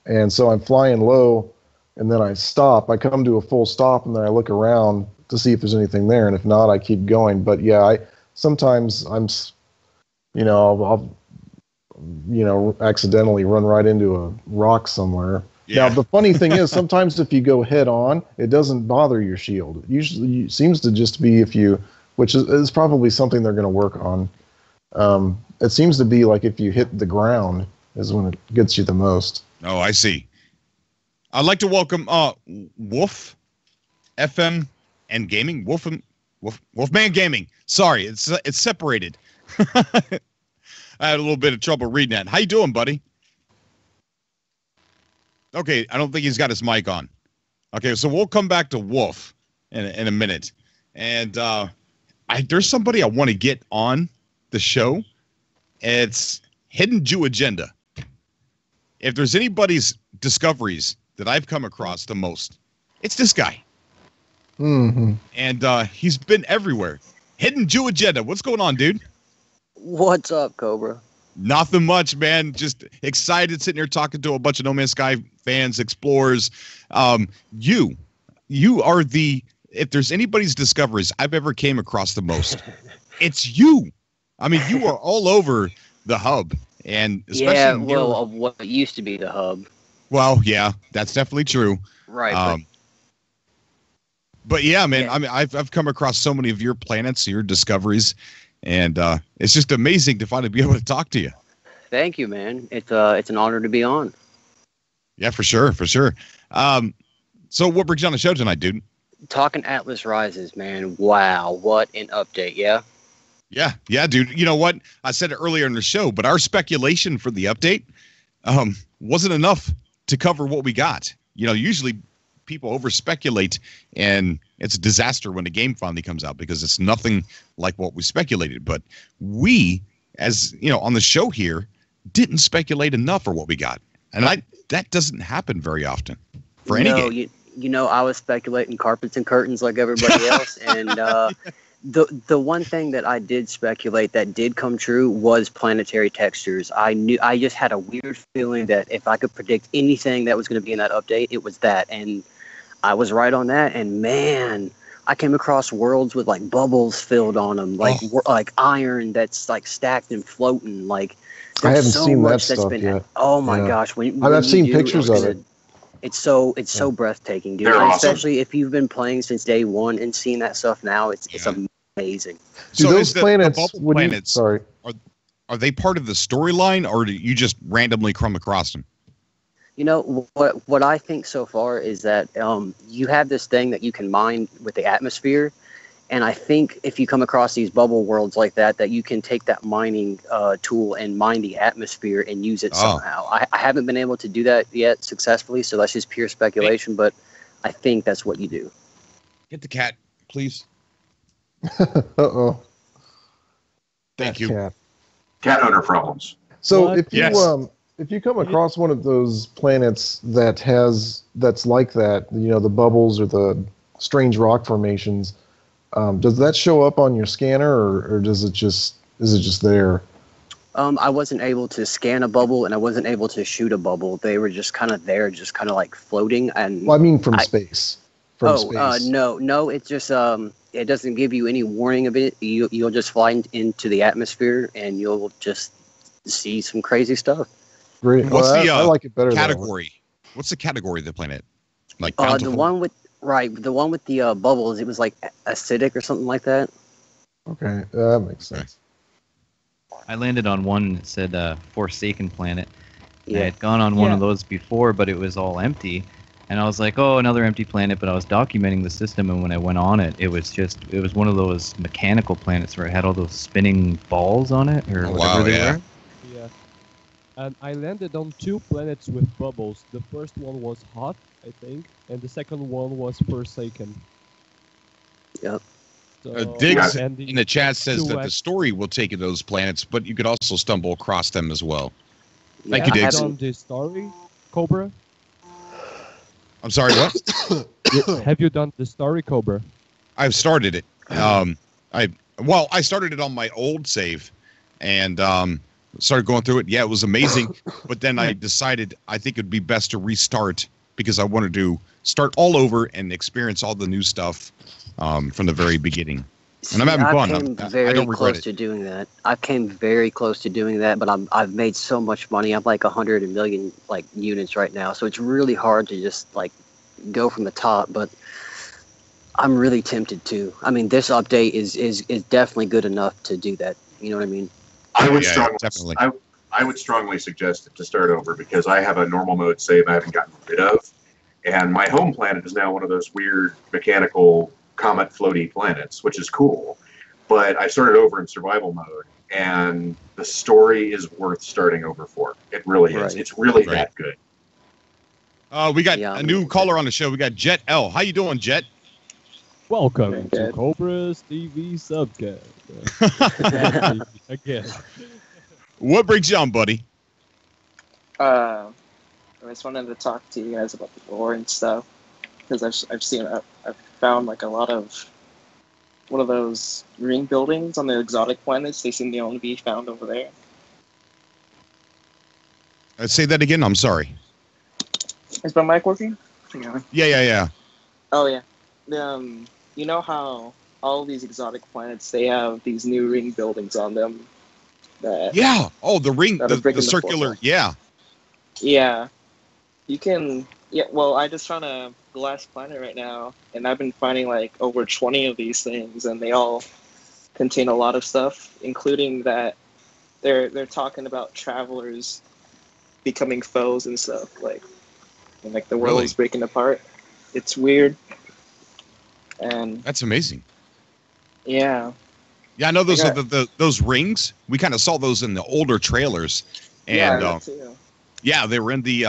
and so I'm flying low, and then I stop. I come to a full stop, and then I look around to see if there's anything there, and if not, I keep going. But yeah, sometimes I'm, I'll accidentally run right into a rock somewhere. Yeah. Now, the funny thing is, sometimes if you go head on, it doesn't bother your shield. It usually seems to just be which is probably something they're going to work on. It seems to be like if you hit the ground is when it gets you the most. Oh, I see. I'd like to welcome Wolf FM and Gaming. Wolfman Gaming. Sorry, it's separated. I had a little bit of trouble reading that. How you doing, buddy? Okay, I don't think he's got his mic on. Okay, so we'll come back to Wolf in a minute. And there's somebody I want to get on the show. It's Hidden Jew Agenda. If there's anybody's discoveries that I've come across the most, it's this guy. Mm-hmm. And he's been everywhere. Hidden Jew Agenda. What's going on, dude? What's up, Cobra? Nothing much, man. Just excited sitting here talking to a bunch of No Man's Sky fans, explorers. You are if there's anybody's discoveries I've ever came across the most, it's you. I mean, you are all over the hub, and especially of what used to be the hub. Well, yeah, that's definitely true. Right. But yeah, man, I mean, I've come across so many of your planets, your discoveries, and it's just amazing to finally be able to talk to you. Thank you, man. It's an honor to be on. Yeah, for sure. So what brings you on the show tonight, dude? Talking Atlas Rises, man. Wow, what an update, yeah? Yeah, dude. You know what? I said it earlier in the show, but our speculation for the update wasn't enough to cover what we got. Usually people over-speculate, and it's a disaster when the game finally comes out because it's nothing like what we speculated. But we, as on the show here, didn't speculate enough for what we got. And that doesn't happen very often for any game. I was speculating carpets and curtains like everybody else, and the one thing that I did speculate that did come true was planetary textures. I just had a weird feeling that if I could predict anything that was going to be in that update, it was that, and I was right on that. And man, I came across worlds with like bubbles filled on them, like iron that's like stacked and floating. Like I haven't seen that stuff yet. Oh my gosh! I've seen pictures of it. It's so breathtaking, dude. Awesome. Especially if you've been playing since day one and seeing that stuff now, it's amazing. So those planets, sorry, are they part of the storyline, or do you just randomly come across them? What I think so far is that you have this thing that you can mine with the atmosphere, and I think if you come across these bubble worlds like that you can take that mining tool and mine the atmosphere and use it somehow. I haven't been able to do that yet successfully, so that's just pure speculation, but I think that's what you do. Get the cat, please. Uh-oh. Thank you. Cat owner problems. So if you come across one of those planets that's like that, the bubbles or the strange rock formations, does that show up on your scanner, or is it just there? I wasn't able to scan a bubble, and I wasn't able to shoot a bubble. They were just kind of there, just kind of like floating. And well, I mean from space. No, it's just it doesn't give you any warning of it. You'll just fly into the atmosphere, and you'll just see some crazy stuff. Great. I like it better. Category? What's the category of the planet? Like the one with the bubbles. It was like acidic or something like that. Okay, that makes sense. I landed on one that said Forsaken Planet. Yeah. I had gone on one of those before, but it was all empty. And I was like, oh, another empty planet, but I was documenting the system, and when I went on it, it was one of those mechanical planets where it had all those spinning balls on it, or whatever they were. Yeah. and I landed on 2 planets with bubbles. The first one was hot, I think, and the second one was Forsaken. Yep. So, Diggs and in the chat says that the 2x story will take you to those planets, but you could also stumble across them as well. Yeah, Thank you, I Diggs. done the story, Cobra? I'm sorry, what? Have you done the story, Cobra? I've started it. I started it on my old save, and started going through it. Yeah, it was amazing. But then I decided I think it'd be best to restart because I wanted to start all over and experience all the new stuff from the very beginning. And I'm having fun. I came I very don't regret close it. to doing that. I came very close to doing that, but I've made so much money. I'm like 100 million like units right now, so it's really hard to just like go from the top. But I'm really tempted to. I mean, this update is definitely good enough to do that. You know what I mean? I would Yeah, strongly, definitely. I would strongly suggest it to start over because I have a normal mode save I haven't gotten rid of, and my home planet is now one of those weird mechanical comet floaty planets, which is cool. But I started over in survival mode, and the story is worth starting over for. It really is. Right. It's really Right. that good. We got Yeah, a I'm new gonna- caller on the show. We got Jet L. How you doing, Jet? Welcome Very to good. Cobra's TV Subcast. Again. What brings you on, buddy? I just wanted to talk to you guys about the lore and stuff because I've found like a lot of one of those ring buildings on the exotic planets. They seem to only be found over there. Say that again. I'm sorry. Is my mic working? Yeah. Yeah. Oh yeah. You know how all these exotic planets they have these new ring buildings on them. That Yeah. Oh, the ring, That'll the break in the circular. fourth Yeah. Yeah, you can. Yeah, well, I just found a glass planet right now, and I've been finding like over 20 of these things, and they all contain a lot of stuff, including that they're talking about travelers becoming foes and stuff, like and like the world Really? is breaking apart. It's weird, and That's amazing. yeah, Yeah, I know those I are those rings. We kind of saw those in the older trailers, yeah, and that too. yeah, they were in the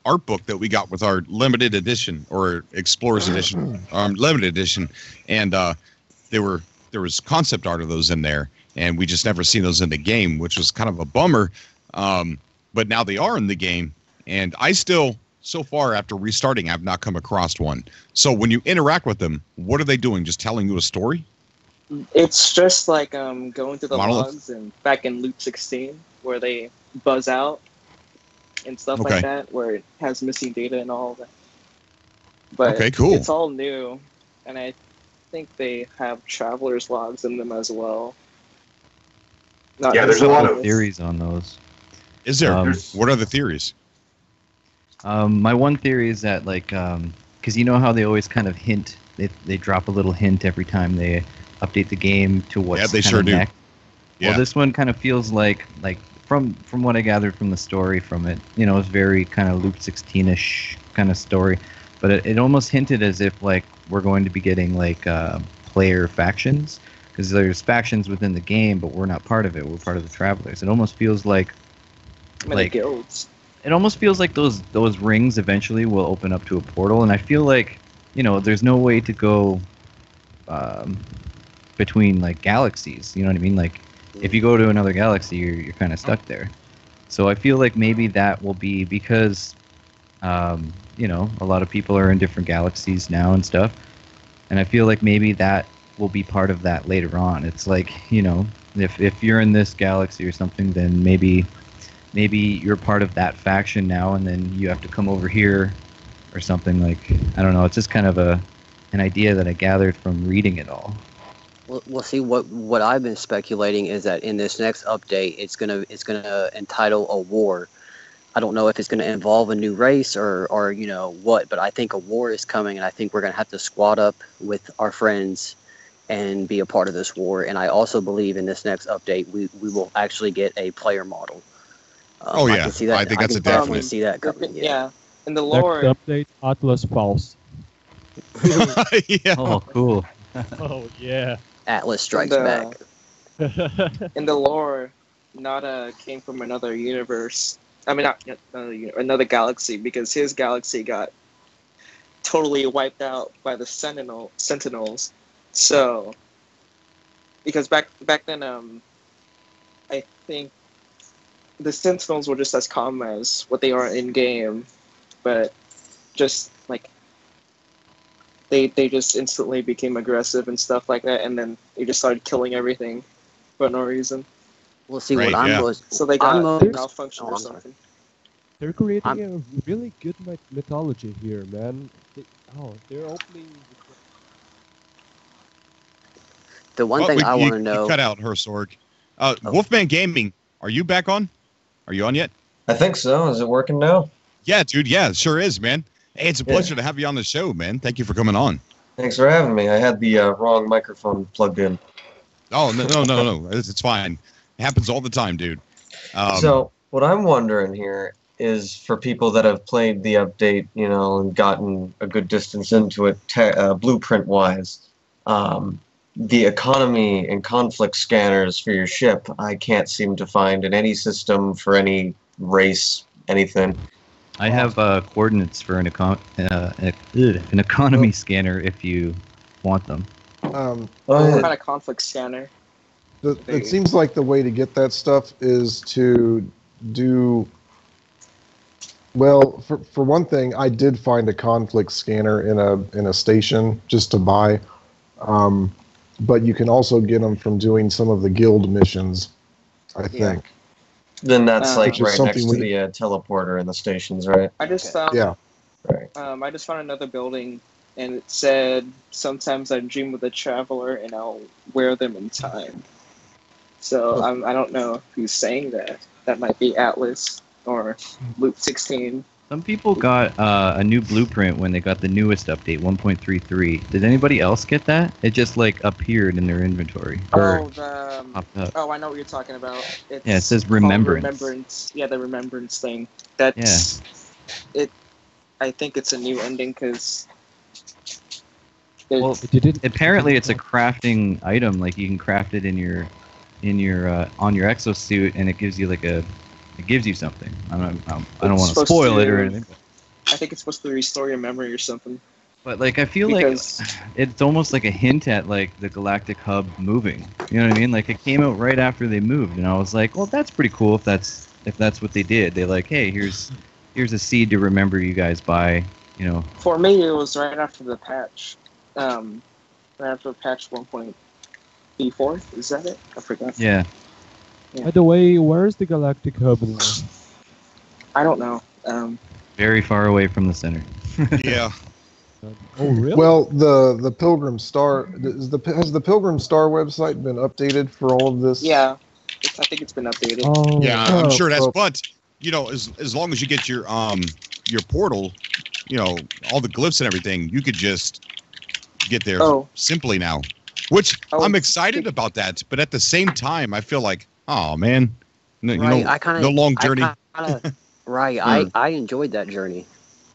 art book that we got with our limited edition or explorers edition, limited edition, and there was concept art of those in there, and we just never seen those in the game, which was kind of a bummer. But now they are in the game, and I still, so far after restarting, I've not come across one. So when you interact with them, what are they doing? Just telling you a story? It's just like going through the Monolith? logs and back in Loop 16 where they buzz out and stuff Okay. like that, where it has missing data and all that. But Okay, cool. it's all new, and I think they have travelers logs in them as well. Not Yeah, just there's a lot of travelers. Theories on those. Is there? There's- What are the theories? My one theory is that like, because you know how they always kind of hint, they drop a little hint every time they update the game to what's Yeah, they kind sure of do. next. Yeah. Well, this one kind of feels like from what I gathered from the story from it, you know, it's very kind of Loop 16-ish kind of story, but it almost hinted as if like we're going to be getting like player factions, because there's factions within the game, but we're not part of it. We're part of the Travelers. It almost feels like Many like- guilds. it almost feels like those rings eventually will open up to a portal, and I feel like, you know, there's no way to go between like galaxies. You know what I mean? Like if you go to another galaxy, you're kind of stuck there. So I feel like maybe that will be because you know, a lot of people are in different galaxies now and stuff, and I feel like maybe that will be part of that later on. It's like, you know, if you're in this galaxy or something, then maybe you're part of that faction now, and then you have to come over here or something. Like, I don't know. It's just kind of an idea that I gathered from reading it all. Well, see, what I've been speculating is that in this next update, it's gonna entitle a war. I don't know if it's gonna involve a new race or you know what, but I think a war is coming, and I think we're gonna have to squad up with our friends and be a part of this war. And I also believe in this next update, we will actually get a player model. Oh, I yeah. can see that. I think that's can a definitely definite. see that coming. Yeah. In the Next lore, update, Atlas Pulse. Yeah. Oh, cool. Oh, yeah. Atlas Strikes the- Back. in the lore, came from another universe. I mean, not another galaxy, because his galaxy got totally wiped out by the Sentinels. So, because back then, I think the Sentinels were just as common as what they are in game, but just like they just instantly became aggressive and stuff like that, and then they just started killing everything for no reason. Well, see, Right, what I'm yeah. most... So they got I'm most- malfunctioned or something. They're creating a really good mythology here, man. They're opening. The one thing I want to You know... cut out her Sorg. Wolfman Gaming, are you back on? Are you on yet? I think so. Is it working now? Yeah, dude. Yeah, it sure is, man. Hey, it's a pleasure to have you on the show, man. Thank you for coming on. Thanks for having me. I had the wrong microphone plugged in. Oh, no. It's fine. It happens all the time, dude. So what I'm wondering here is, for people that have played the update, and gotten a good distance into it, blueprint-wise, the economy and conflict scanners for your ship, I can't seem to find in any system for any race, anything. I have coordinates for an economy scanner if you want them. What kind of conflict scanner? It seems like the way to get that stuff is to do... Well, for one thing, I did find a conflict scanner in a station just to buy, but you can also get them from doing some of the guild missions, I think. Then that's like Which is right next to something the teleporter in the stations, right? I just found I just found another building, and it said, "Sometimes I dream of the traveler, and I'll wear them in time." So I don't know who's saying that. That might be Atlas or Loop 16. Some people got a new blueprint when they got the newest update, 1.33. Did anybody else get that? It just like appeared in their inventory. Oh, I know what you're talking about. It's it says called Remembrance. Remembrance. Yeah, the Remembrance thing. That's it. I think it's a new ending because. Well, apparently it's a crafting item. Like you can craft it in your on your exosuit, and it gives you like it gives you something. I don't want to spoil it or anything. I think it's supposed to restore your memory or something. But like I feel like it's almost like a hint at like the galactic hub moving. You know what I mean? Like it came out right after they moved, and I was like, well, that's pretty cool if that's what they did. They like, hey, here's a seed to remember you guys by. For me, it was right after the patch. Right after patch 1.34. Is that it? I forgot. Yeah. By the way, where's the galactic hub now? I don't know. Very far away from the center. Yeah. Oh, really? Well, the Pilgrim Star has the Pilgrim Star website been updated for all of this? Yeah, I think it's been updated. Oh, Yeah, I'm sure it has. But as long as you get your portal, all the glyphs and everything, you could just get there simply now. Which I'm excited about that, but at the same time, I feel like, oh man, no long journey. I enjoyed that journey.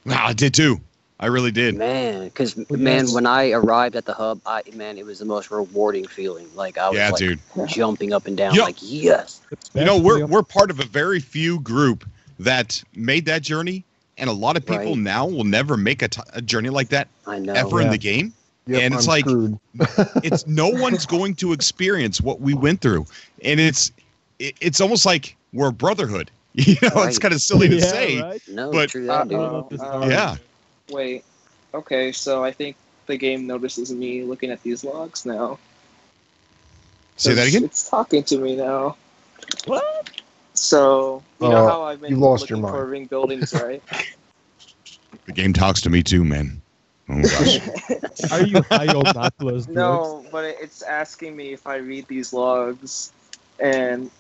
I did too. I really did. Man, because when I arrived at the hub, it was the most rewarding feeling. Like I was jumping up and down, like yes. We're part of a very few group that made that journey, and a lot of people now will never make a journey like that ever in the game. Yep, and it's it's no one's going to experience what we went through, and it's almost like we're a brotherhood. It's kind of silly to say, right? No, but true that, dude. yeah. Wait, okay, so I think the game notices me looking at these logs now. Say that again? It's talking to me now. What? So, you know how I've been you lost your looking for mind. ring buildings, right? The game talks to me too, man. Oh my gosh. Are you high on Atlas? No, but it's asking me if I read these logs, and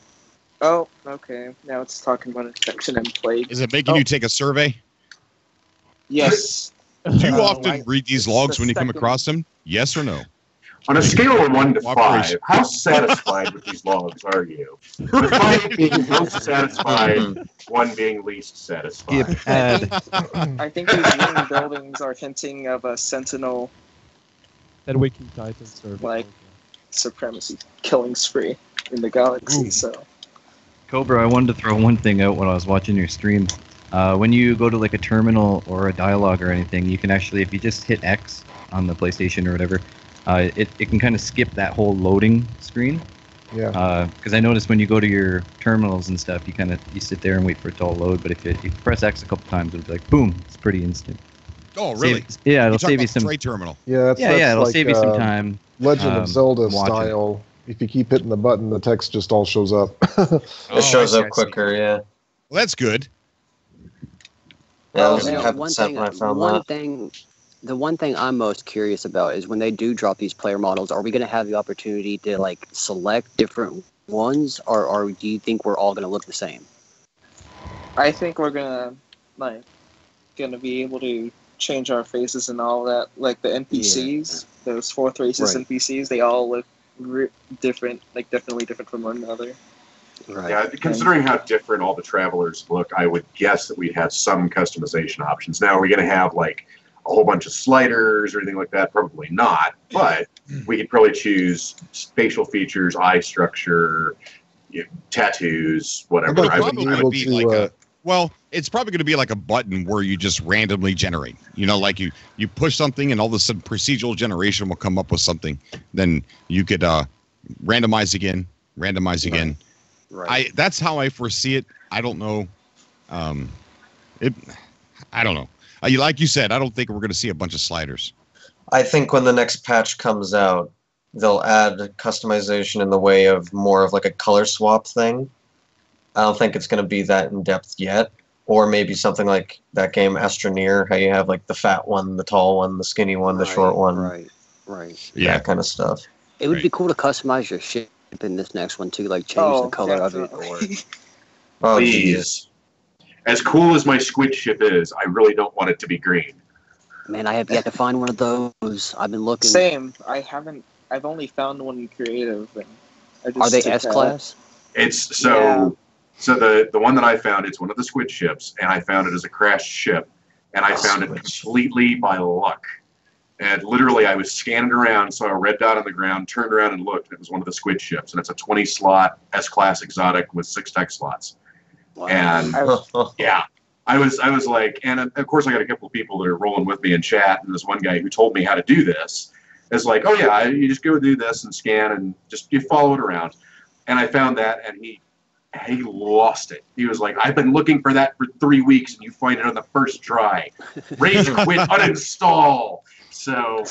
okay, now it's talking about infection and plague. Is it making you take a survey? Yes. Do you often read these logs when you come across them? Yes or no? On a scale of 1 to 5, how satisfied with these logs are you? 5 being most satisfied, 1 being least satisfied. I think these ring buildings are hinting of a sentinel That Waking Titan server. supremacy killing spree in the galaxy. So Cobra, I wanted to throw one thing out when I was watching your stream. When you go to like a terminal or a dialogue or anything, you can actually, if you just hit X on the PlayStation or whatever, it can kind of skip that whole loading screen. Yeah. Because I noticed when you go to your terminals and stuff, you sit there and wait for it to all load. But if you press X a couple times, it'll be like boom, it's pretty instant. Oh, really? It'll save you some trade terminal. Yeah, that's it'll like, save you some time. Legend of Zelda watching style. If you keep hitting the button, the text just all shows up. It shows up quicker, yeah. Well, that's good. Yeah, I was Now, happy when I found that. The one thing I'm most curious about is when they do drop these player models, are we going to have the opportunity to like select different ones, or do you think we're all going to look the same? I think we're gonna be able to change our faces and all that. Like the NPCs, those fourth races NPCs, they all look different, like definitely different from one another. Right. Yeah, considering how different all the travelers look, I would guess that we'd have some customization options. Now, are we going to have like a whole bunch of sliders or anything like that? Probably not, but we could probably choose facial features, eye structure, tattoos, whatever. It's probably going to be like a button where you just randomly generate. You know, like you push something and all of a sudden procedural generation will come up with something. Then you could randomize again. Right. That's how I foresee it. I don't know. I don't know. Like you said, I don't think we're going to see a bunch of sliders. I think when the next patch comes out, they'll add customization in the way of more of like a color swap thing. I don't think it's going to be that in depth yet. Or maybe something like that game Astroneer, how you have like the fat one, the tall one, the skinny one, the short one. Right. That kind of stuff. It would be cool to customize your ship in this next one too, like change the color of it. Oh, please. As cool as my squid ship is, I really don't want it to be green. Man, I have yet to find one of those. I've been looking. Same. I've only found one in creative. And I just Are they S-class? It's so the one that I found, it's one of the squid ships, and I found it as a crashed ship, and I found it completely by luck. And literally, I was scanning around, saw a red dot on the ground, turned around and looked, and it was one of the squid ships, and it's a 20-slot S-class exotic with 6 tech slots. Wow. And yeah, I was like, and of course I got a couple of people that are rolling with me in chat, and this one guy who told me how to do this is like, oh yeah, you just go do this and scan and just you follow it around. And I found that, and he lost it. He was like, I've been looking for that for 3 weeks, and you find it on the first try. Rage quit, uninstall. So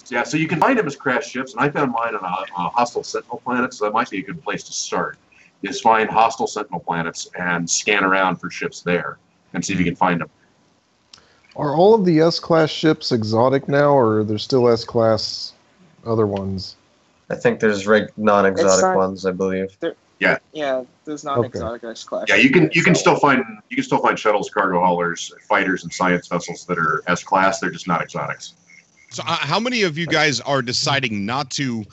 yeah, so you can find them as crash ships, and I found mine on a hostile sentinel planet, so that might be a good place to start. Is find hostile sentinel planets and scan around for ships there and see if you can find them. Are all of the S-class ships exotic now, or are there still S-class other ones? I think there's non-exotic ones, I believe. Yeah. Yeah, there's non-exotic S-class. Yeah, you can still find shuttles, cargo haulers, fighters, and science vessels that are S-class. They're just not exotics. So, how many of you guys are deciding not to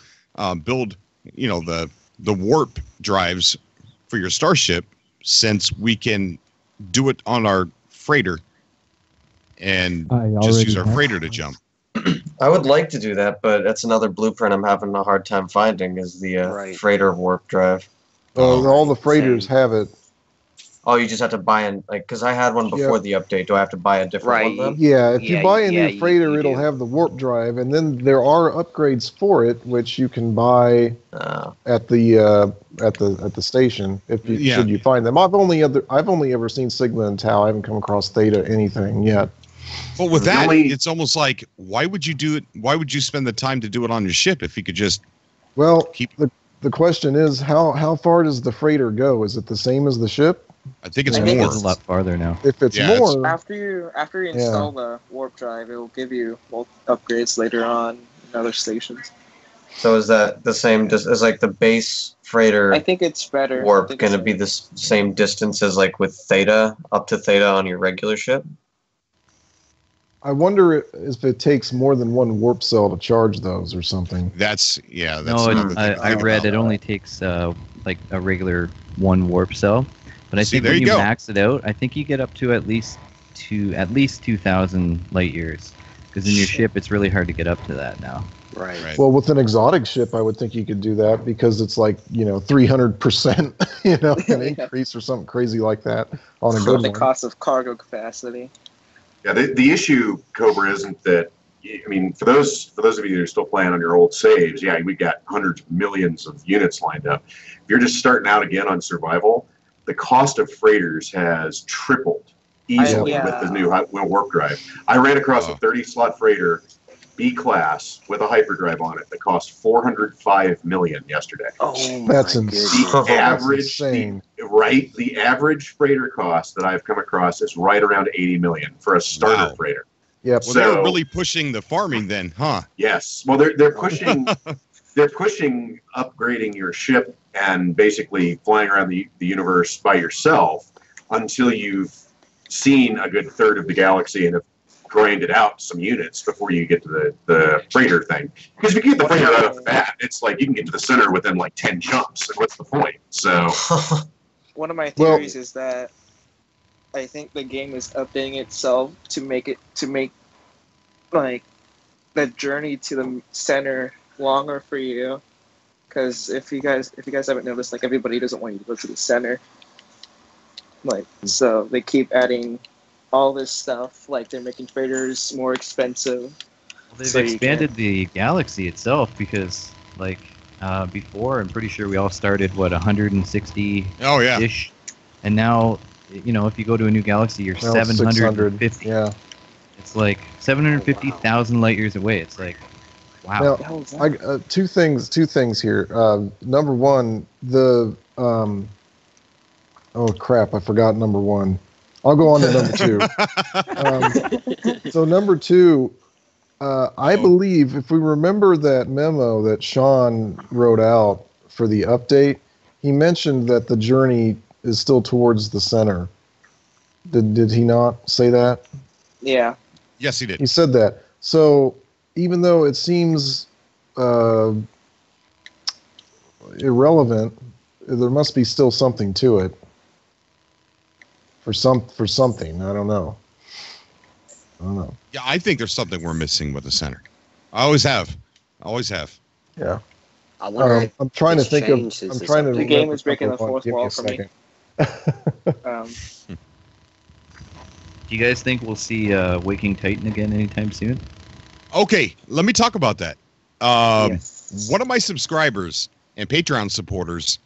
build, the warp drives for your starship, since we can do it on our freighter and just use our freighter to jump? I would like to do that, but that's another blueprint I'm having a hard time finding is the freighter warp drive. All the freighters have it. Oh, you just have to buy because I had one before the update. Do I have to buy a different one then? Yeah, if you buy a new freighter, it'll have the warp drive, and then there are upgrades for it, which you can buy at the station should you find them. I've only ever seen Sigma and Tau. I haven't come across Theta anything yet. But with that, it's almost like, why would you do it? Why would you spend the time to do it on your ship if you could just keep? The question is, how far does the freighter go? Is it the same as the ship? I think it's more. It's a lot farther now. If it's more, after you install the warp drive, it will give you upgrades later on in other stations. So is that the same as like the base freighter? I think it's better. Warp going to be the same distance as like with Theta up to Theta on your regular ship? I wonder if it takes more than one warp cell to charge those or something. That's I read it only takes like a regular one warp cell. But I think when you max it out, I think you get up to at least 2,000 light years. Because in your ship, it's really hard to get up to that now. Right. Well, with an exotic ship, I would think you could do that because it's like 300%, an increase or something crazy like that on a good The one. cost of cargo capacity. Yeah, the issue, Cobra, isn't that. I mean, for those of you that are still playing on your old saves, yeah, we got hundreds of millions of units lined up. If you're just starting out again on survival, the cost of freighters has tripled easily with the new warp drive. I ran across a 30-slot freighter, B-class, with a hyperdrive on it that cost $405 million yesterday. Oh, That's insane. The average freighter cost that I've come across is right around $80 million for a starter freighter. Yep. Well, they're really pushing the farming then, huh? Yes. Well, they're pushing upgrading your ship and basically flying around the universe by yourself until you've seen a good third of the galaxy and have grinded out some units before you get to the freighter thing. Because if you get the freighter out of that, it's like you can get to the center within like 10 jumps. And what's the point? So one of my theories is that I think the game is updating itself to make like the journey to the center longer for you. Because if you guys haven't noticed, like everybody doesn't want you to go to the center. Like so they keep adding all this stuff, like they're making freighters more expensive. Well, they've expanded the galaxy itself because, like, before, I'm pretty sure we all started, 160-ish? Oh, yeah. And now, if you go to a new galaxy, you're 750. Yeah. It's like 750,000 light years away. It's like, wow. Now, two things here. Number one, oh, crap, I forgot number one. I'll go on to number two. So number two, I believe if we remember that memo that Sean wrote out for the update, he mentioned that the journey is still towards the center. Did he not say that? Yeah. Yes, he did. He said that. So even though it seems irrelevant, there must be still something to it. For something, I don't know. Yeah, I think there's something we're missing with the center. I always have. Yeah. I wonder I'm trying to think of. I'm trying to. The game is breaking the fourth wall for me. Do you guys think we'll see Waking Titan again anytime soon? Okay, let me talk about that. Yes. One of my subscribers and Patreon supporters,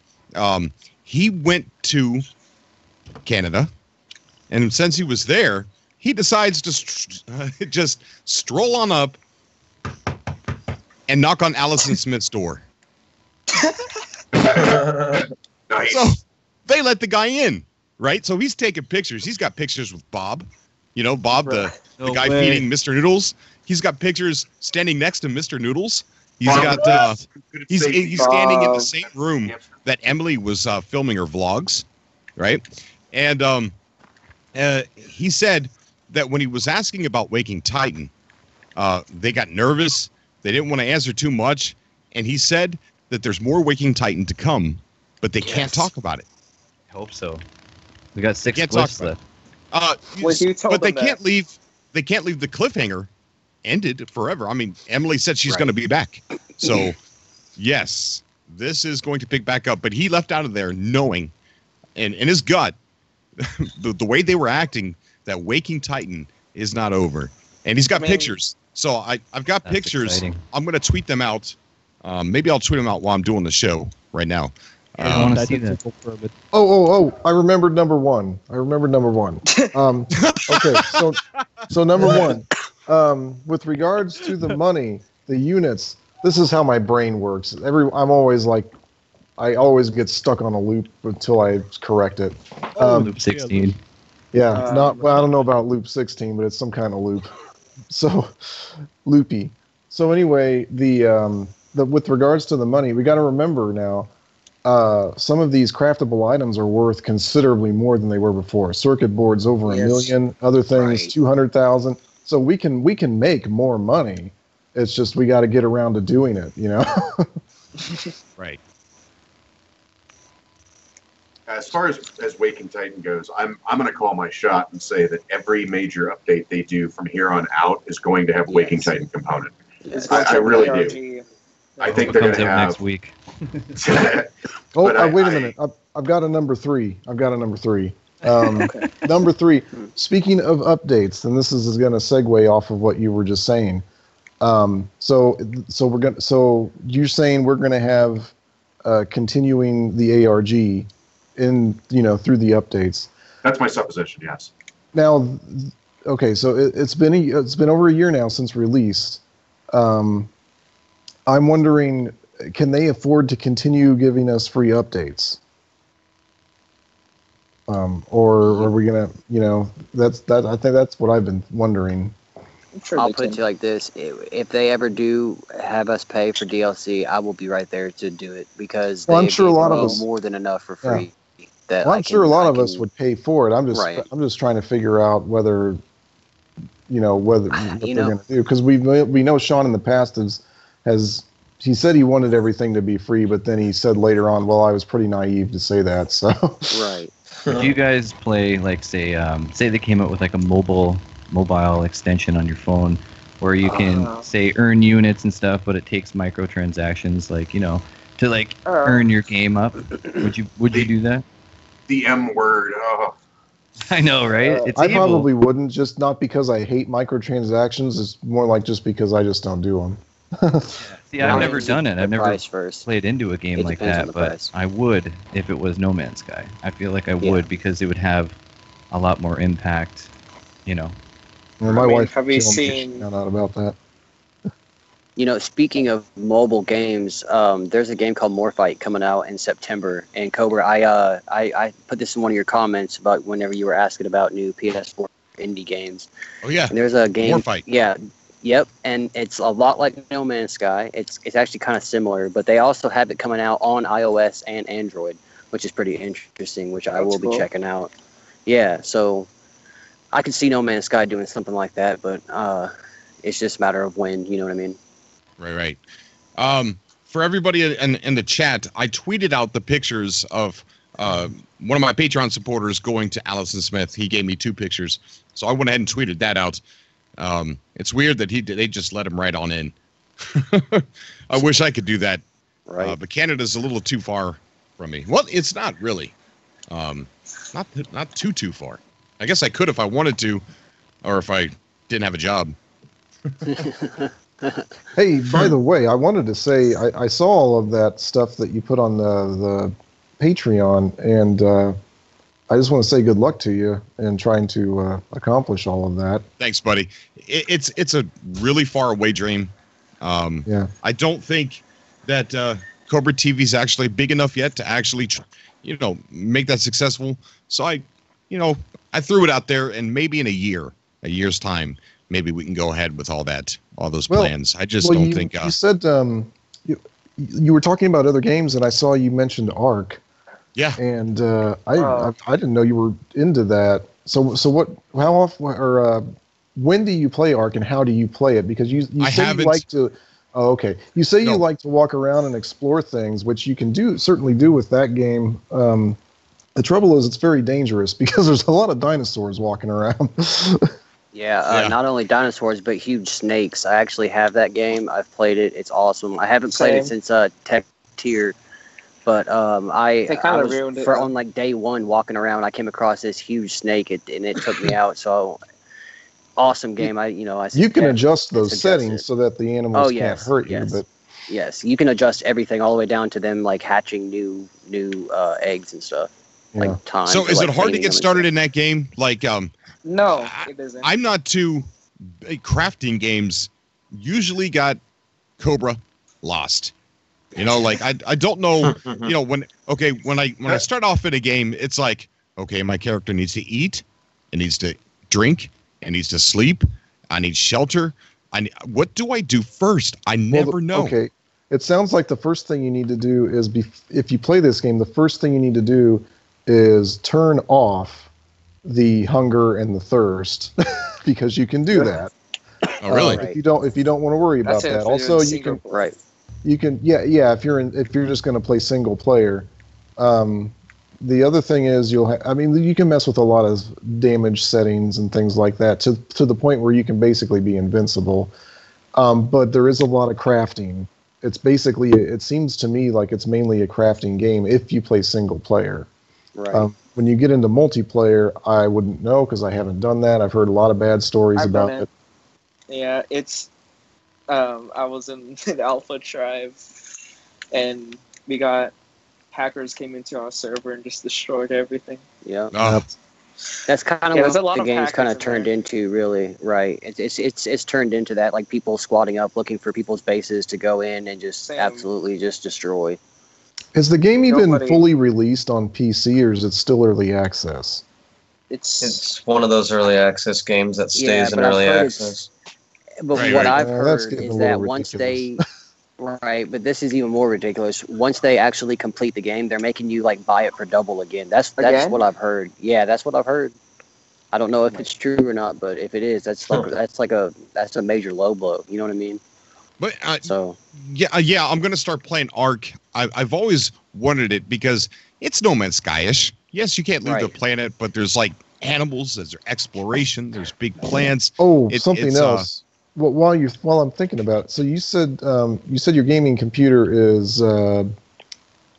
he went to Canada, and since he was there, he decides to just stroll on up and knock on Allison Smith's door. Nice. So they let the guy in, right? So he's taking pictures. He's got pictures with Bob. Bob, the guy feeding Mr. Noodles. He's got pictures standing next to Mr. Noodles. He's got he's standing in the same room that Emily was filming her vlogs, right? And he said that when he was asking about Waking Titan, they got nervous. They didn't want to answer too much. And he said that there's more Waking Titan to come, but they can't talk about it. I hope so. We got 6 clips left. But they can't leave. They can't leave the cliffhanger ended forever. I mean, Emily said she's going to be back. So, yes, this is going to pick back up. But he left out of there knowing, and in his gut, the way they were acting, that Waking Titan is not over. And he's got pictures. So I've got pictures. Exciting. I'm going to tweet them out. Maybe I'll tweet them out while I'm doing the show right now. I want to see that. Oh! I remembered number one. Okay, so number one. With regards to the money, the units. This is how my brain works. I always get stuck on a loop until I correct it. Loop 16. Yeah, I don't know about loop 16, but it's some kind of loop. So, loopy. So anyway, the with regards to the money, we got to remember now. Some of these craftable items are worth considerably more than they were before. Circuit boards over $1 million, other things 200,000. So we can make more money. It's just we got to get around to doing it, Right. as far as Waking Titan goes, I'm going to call my shot and say that every major update they do from here on out is going to have Waking Titan component. I really do. I think they're going to have next week. Wait a minute. I've got a number 3. Number 3. Speaking of updates, and this is going to segue off of what you were just saying. So you're saying we're going to have continuing the ARG in through the updates. That's my supposition. Yes. Now, okay, so it's been over a year now since release. I'm wondering, can they afford to continue giving us free updates? Or are we gonna, that's that? I think that's what I've been wondering. I'll put it to you like this: if they ever do have us pay for DLC, I will be right there to do it because I'm sure a lot of us more than enough for free. Yeah. I'm sure a lot of us would pay for it. I'm just trying to figure out whether, what they're going to do, because we know Sean in the past has he said he wanted everything to be free, but then he said later on, well, I was pretty naive to say that. So right. Do you guys play like say they came out with like a mobile extension on your phone where you can say earn units and stuff, but it takes microtransactions to earn your game up? Would you do that? The M word. Oh. I know, right? It's I probably wouldn't, just not because I hate microtransactions. It's more like just because I just don't do them. See, I've never done it. I've never first. played into a game like that, but price. I would if it was No Man's Sky. I feel like I would because it would have a lot more impact, Yeah, my wife have you seen out about that. Speaking of mobile games, there's a game called Morphite coming out in September. And Cobra, I put this in one of your comments about whenever you were asking about new PS4 indie games. Oh yeah. And there's a game. Morphite. Yeah. Yep. And it's a lot like No Man's Sky. It's actually kind of similar, but they also have it coming out on iOS and Android, which is pretty interesting, which I will be checking out. Yeah. So I could see No Man's Sky doing something like that, but it's just a matter of when. You know what I mean? Right. For everybody in the chat, I tweeted out the pictures of one of my Patreon supporters going to Allison Smith. He gave me 2 pictures, so I went ahead and tweeted that out. It's weird that they just let him right on in. I wish I could do that, but Canada's a little too far from me. Well, it's not really, not too far. I guess I could if I wanted to, or if I didn't have a job. Hey, by the way, I wanted to say I saw all of that stuff that you put on the Patreon, and I just want to say good luck to you in trying to accomplish all of that. Thanks, buddy. It's a really far away dream. I don't think that Cobra TV is actually big enough yet to actually, make that successful. So I threw it out there, and maybe in a year's time, maybe we can go ahead with all those plans. I just don't think. You said you were talking about other games, and I saw you mentioned Ark. Yeah. And I didn't know you were into that. So what? How often or when do you play Ark, and how do you play it? Because you say you like to. Oh, okay. You say you like to walk around and explore things, which you can certainly do with that game. The trouble is, it's very dangerous because there's a lot of dinosaurs walking around. Yeah, not only dinosaurs, but huge snakes. I actually have that game. I've played it. It's awesome. I haven't played it since Tech Tier, but I was on like day 1 walking around. I came across this huge snake, and it took me out. So awesome game. You can adjust those settings so that the animals can't hurt you. But yes, you can adjust everything all the way down to them like hatching new eggs and stuff. Yeah. Like time. So is it hard to get started in that game? Like No, it isn't. I'm not too crafting games. Usually got Cobra lost. I don't know. When I start off in a game, it's like, okay, my character needs to eat, it needs to drink, it needs to sleep, I need shelter. What do I do first? I never know. Okay, it sounds like the first thing you need to do is if you play this game, the first thing you need to do is turn off the hunger and the thirst because you can do that. Oh, really? If you don't want to worry about that. Also, you can if you're just going to play single player, The other thing is I mean, you can mess with a lot of damage settings and things like that to the point where you can basically be invincible. But there is a lot of crafting. It's basically, it seems to me like it's mainly a crafting game if you play single player. Right. When you get into multiplayer, I wouldn't know because I haven't done that. I've heard a lot of bad stories about it. Yeah, it's. I was in the Alpha Tribe, and we got hackers came into our server and just destroyed everything. Yeah. Oh. That's kind of there's a lot what the of game's kind of hackers in turned there. into, really. Right. It's turned into that, like people squatting up, looking for people's bases to go in and just Same. absolutely just destroy. Is the game even Nobody- fully released on PC, or is it still early access? It's one of those early access games that Yeah, stays in but I've early heard access. But Right, what right. I've That's heard getting a is little that once ridiculous. right, but this is even more ridiculous. Once they actually complete the game, they're making you like buy it for double again. That's Again? what I've heard. Yeah, that's what I've heard. I don't know if it's true or not, but if it is, that's a major low blow. You know what I mean? But So yeah, I'm gonna start playing Ark. I've always wanted it because it's No Man's Sky-ish. Yes, you can't leave the Right. planet, but there's like animals, there's exploration, there's big plants. Oh, It's- something it's, else. Well, while I'm thinking about it, so you said your gaming computer is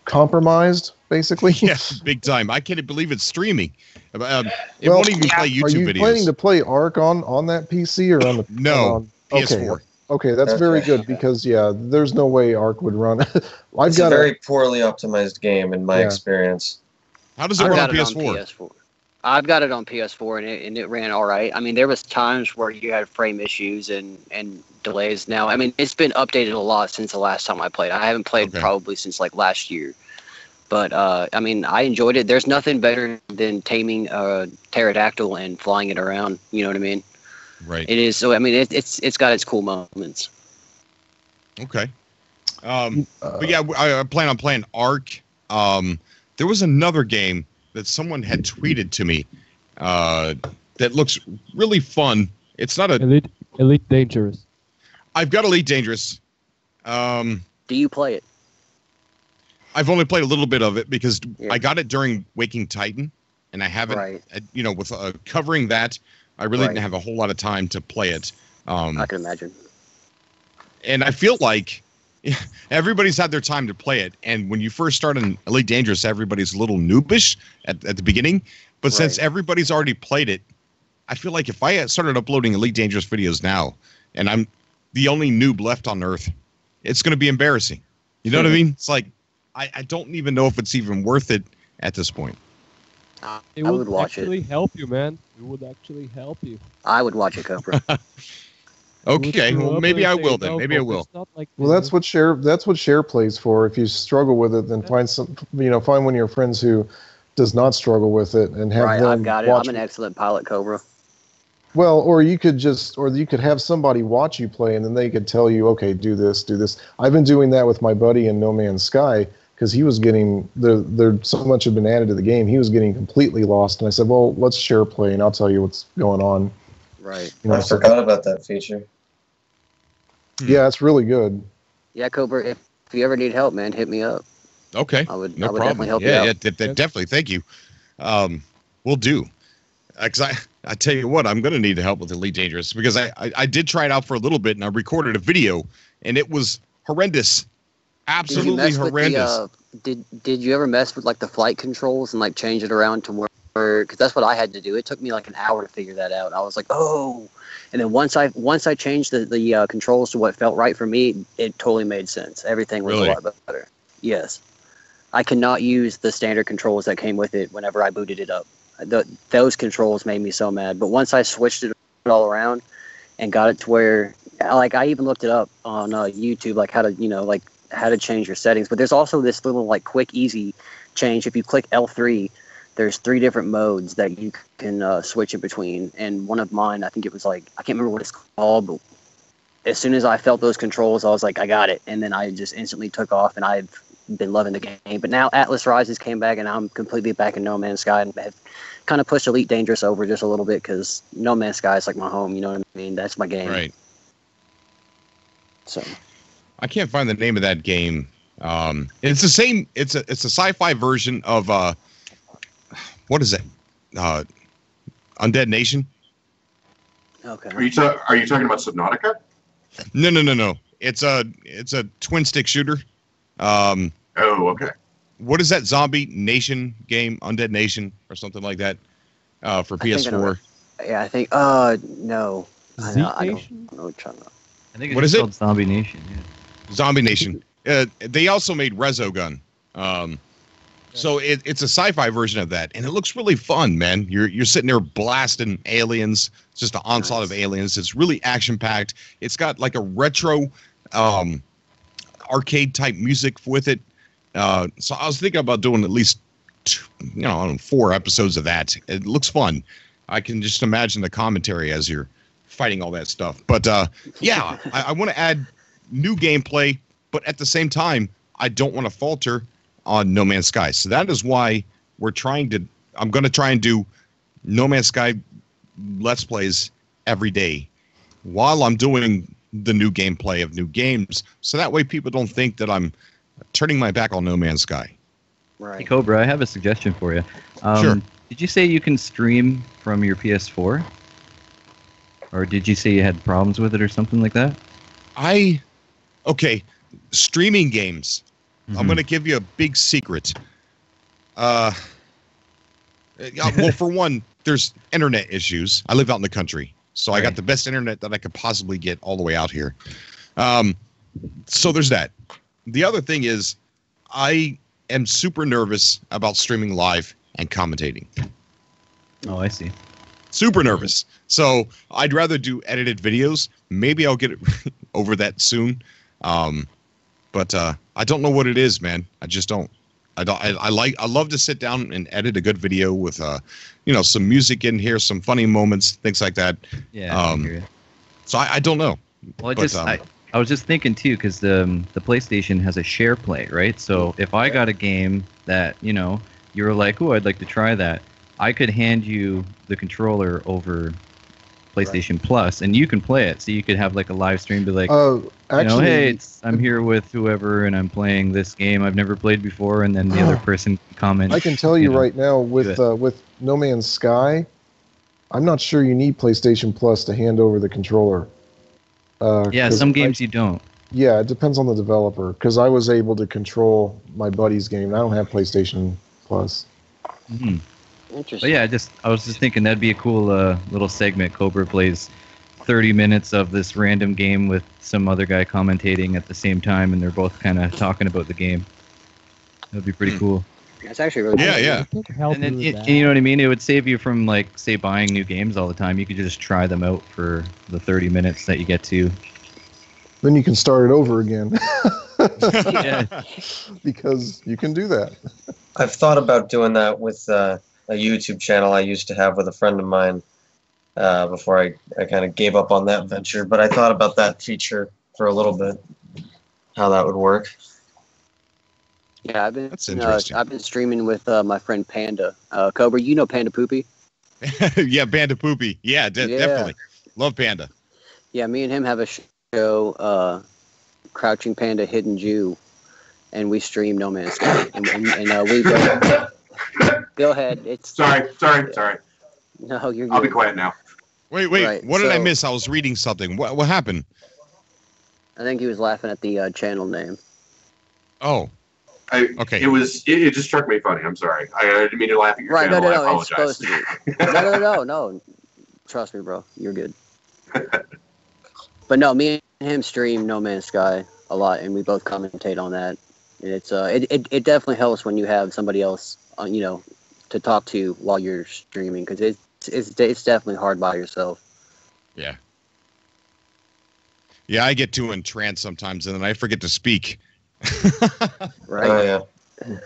compromised, basically. Yeah, big time. I can't believe it's streaming. It Well, won't even play Are YouTube you videos. planning to play Ark on that PC or on the No, okay. PS4. Okay, that's Okay. very good because there's no way Ark would run. I've It's got a very poorly optimized game in my Yeah. experience. How does it I've run got on it on PS4? PS4. I've got it on PS4 and it ran all right. I mean, there was times where you had frame issues and delays. Now, I mean, it's been updated a lot since the last time I played. I haven't played Okay. probably since like last year. But I mean, I enjoyed it. There's nothing better than taming a pterodactyl and flying it around. You know what I mean? Right. It is. So I mean, it's got its cool moments. Okay. But yeah, I plan on playing Ark. There was another game that someone had tweeted to me that looks really fun. It's not a. Elite Dangerous. I've got Elite Dangerous. Do you play it? I've only played a little bit of it because Yeah. I got it during Waking Titan, and I haven't. Right. With covering that, I really Right. didn't have a whole lot of time to play it. I can imagine. And I feel like everybody's had their time to play it. And when you first start in Elite Dangerous, everybody's a little noobish at the beginning. But since Right. everybody's already played it, I feel like if I had started uploading Elite Dangerous videos now, and I'm the only noob left on Earth, it's going to be embarrassing. You know what I mean? It's like, I don't even know if it's even worth it at this point. It I would would watch it. actually help you, man. It would actually help you. I would watch it, Cobra. Okay, Would you well, up maybe and I say, will then. "No, Maybe I Bob, will. it's not like Well, this." that's what share plays for. If you struggle with it, then find find one of your friends who does not struggle with it and have Right, them I've got it. watch I'm an excellent pilot, Cobra. Well, or you could have somebody watch you play, and then they could tell you, okay, do this, do this. I've been doing that with my buddy in No Man's Sky because he was getting there so much had been added to the game, he was getting completely lost. And I said, well, let's share play, and I'll tell you what's going on. Right. You know, I so- forgot about that feature. yeah, it's really good. Yeah, Cobra, if you ever need help, man, hit me up. Okay, I would no problem. definitely help you yeah, out. yeah, definitely. Thank you. We'll do. Because I tell you what, I'm going to need help with Elite Dangerous because I did try it out for a little bit and I recorded a video and it was horrendous. Did you Absolutely mess horrendous. with the, did you ever mess with like the flight controls and like change it around to where, because that's what I had to do. It took me like an hour to figure that out. I was like, oh, and then once I changed the controls to what felt right for me, it totally made sense. Everything was Really? a lot better. Yes. I cannot use the standard controls that came with it whenever I booted it up. Those controls made me so mad. But once I switched it all around and got it to where, like, I even looked it up on YouTube, like how to change your settings. But there's also this little like quick, easy change. If you click L3, there's 3 different modes that you can switch in between. And one of mine, I think it was like, I can't remember what it's called, but as soon as I felt those controls, I was like, I got it. And then I just instantly took off, and I've been loving the game. But now Atlas Rises came back, and I'm completely back in No Man's Sky, and have kind of pushed Elite Dangerous over just a little bit because No Man's Sky is like my home. You know what I mean? That's my game. Right. So I can't find the name of that game. It's the same. It's a sci-fi version of what is it? Undead Nation. Okay. Are you talking about Subnautica? No. It's a twin stick shooter. Oh, okay. What is that Zombie Nation game? Undead Nation or something like that for PS4. I think. No. I don't know what you're talking about. I think it's What is called it? Zombie Nation. Yeah. Zombie Nation. They also made Resogun. So it's a sci-fi version of that, and it looks really fun, man. You're sitting there blasting aliens. It's just an onslaught of aliens. It's really action-packed. It's got like a retro arcade type music with it. So I was thinking about doing at least 4 episodes of that. It looks fun. I can just imagine the commentary as you're fighting all that stuff. But yeah, I want to add new gameplay, but at the same time, I don't want to falter on No Man's Sky. So that is why I'm going to try and do No Man's Sky Let's Plays every day while I'm doing the new gameplay of new games. So that way people don't think that I'm turning my back on No Man's Sky. Right. Hey, Cobra, I have a suggestion for you. Sure. Did you say you can stream from your PS4? Or did you say you had problems with it or something like that? Okay, streaming games. I'm going to give you a big secret. Well, for one, there's internet issues. I live out in the country, so I got the best internet that I could possibly get all the way out here. So there's that. The other thing is I am super nervous about streaming live and commentating. Oh, I see. Super nervous. So I'd rather do edited videos. Maybe I'll get it over that soon. But I don't know what it is, man. I just don't. I love to sit down and edit a good video with some music in here, some funny moments, things like that. Yeah. So I don't know. Well, I was just thinking too, because the PlayStation has a share play, right? So if I got a game that you were like, "Oh, I'd like to try that," I could hand you the controller over PlayStation Plus, and you can play it. So you could have like a live stream, be like, actually, hey, I'm here with whoever, and I'm playing this game I've never played before, and then the other person comments. I can tell you right now, with No Man's Sky, I'm not sure you need PlayStation Plus to hand over the controller. Yeah, some games you don't. Yeah, it depends on the developer, because I was able to control my buddy's game, and I don't have PlayStation Plus. Mm-hmm. Interesting. But yeah, I was just thinking that'd be a cool little segment. Cobra plays 30 minutes of this random game with some other guy commentating at the same time, and they're both kind of talking about the game. That'd be pretty cool. That's actually really cool. Yeah. And then you know what I mean? It would save you from, like, say, buying new games all the time. You could just try them out for the 30 minutes that you get to. Then you can start it over again. Yeah. Because you can do that. I've thought about doing that with a YouTube channel I used to have with a friend of mine before I kind of gave up on that venture. But I thought about that feature for a little bit, how that would work. Yeah, That's interesting. I've been streaming with my friend Panda. Cobra, you know Panda Poopy? Yeah, Panda Poopy. Yeah, definitely. Love Panda. Yeah, me and him have a show, Crouching Panda, Hidden Jew, and we stream No Man's Sky. and we go ahead. It's Sorry. No, you're good. I'll be quiet now. Wait. Right, What did I so- miss? I was reading something. What happened? I think he was laughing at the channel name. Oh, okay. It just struck me funny. I'm sorry. I didn't mean to laugh at your Right, channel. I no, apologize. it's supposed to be. No. Trust me, bro. You're good. But no, me and him stream No Man's Sky a lot, and we both commentate on that. And it's it definitely helps when you have somebody else, to talk to while you're streaming, because it's definitely hard by yourself. Yeah. Yeah, I get too entranced sometimes, and then I forget to speak. Right. Oh, yeah.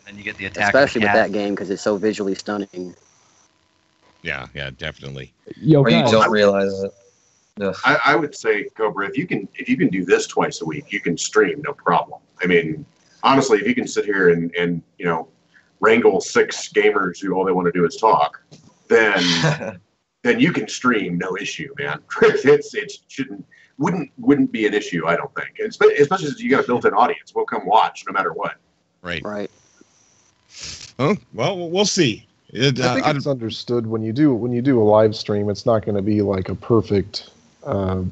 And you get the attack. Especially with that game, because it's so visually stunning. Yeah, definitely. Yo, Or you guys, don't realize it. Ugh. I would say, Cobra, if you can do this twice a week, you can stream, no problem. I mean, honestly, if you can sit here and wrangle 6 gamers who all they want to do is talk, then you can stream, no issue, man. Wouldn't be an issue, I don't think. Especially since you got a built-in audience, we'll come watch no matter what. Right. Right. Oh, well, we'll see. I think it's understood when you do a live stream, it's not going to be like a perfect, like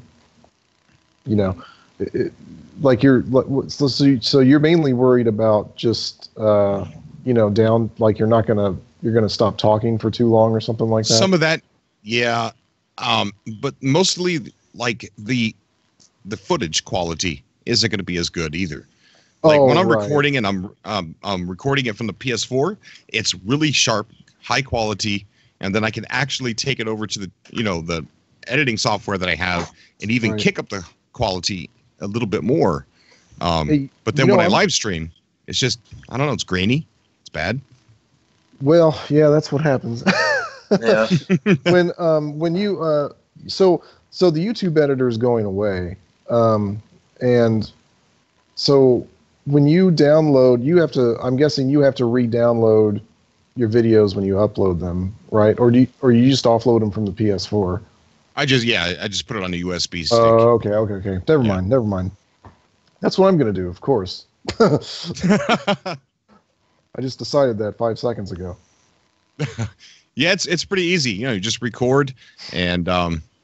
so you're mainly worried about just down, like you're gonna stop talking for too long or something like that. Some of that, yeah, but mostly like the footage quality isn't going to be as good either. Like when I'm recording and I'm recording it from the PS4, it's really sharp, high quality, and then I can actually take it over to the editing software that I have and even kick up the quality a little bit more. But then when I live stream, it's just, I don't know, it's grainy, it's bad. Well, yeah, that's what happens. Yeah. when you so the YouTube editor is going away, and so when you download, I'm guessing you have to re-download your videos when you upload them, right? Or you just offload them from the PS4? I just put it on a USB stick. Oh, okay. Never mind. That's what I'm going to do, of course. I just decided that 5 seconds ago. Yeah, it's pretty easy. You just record and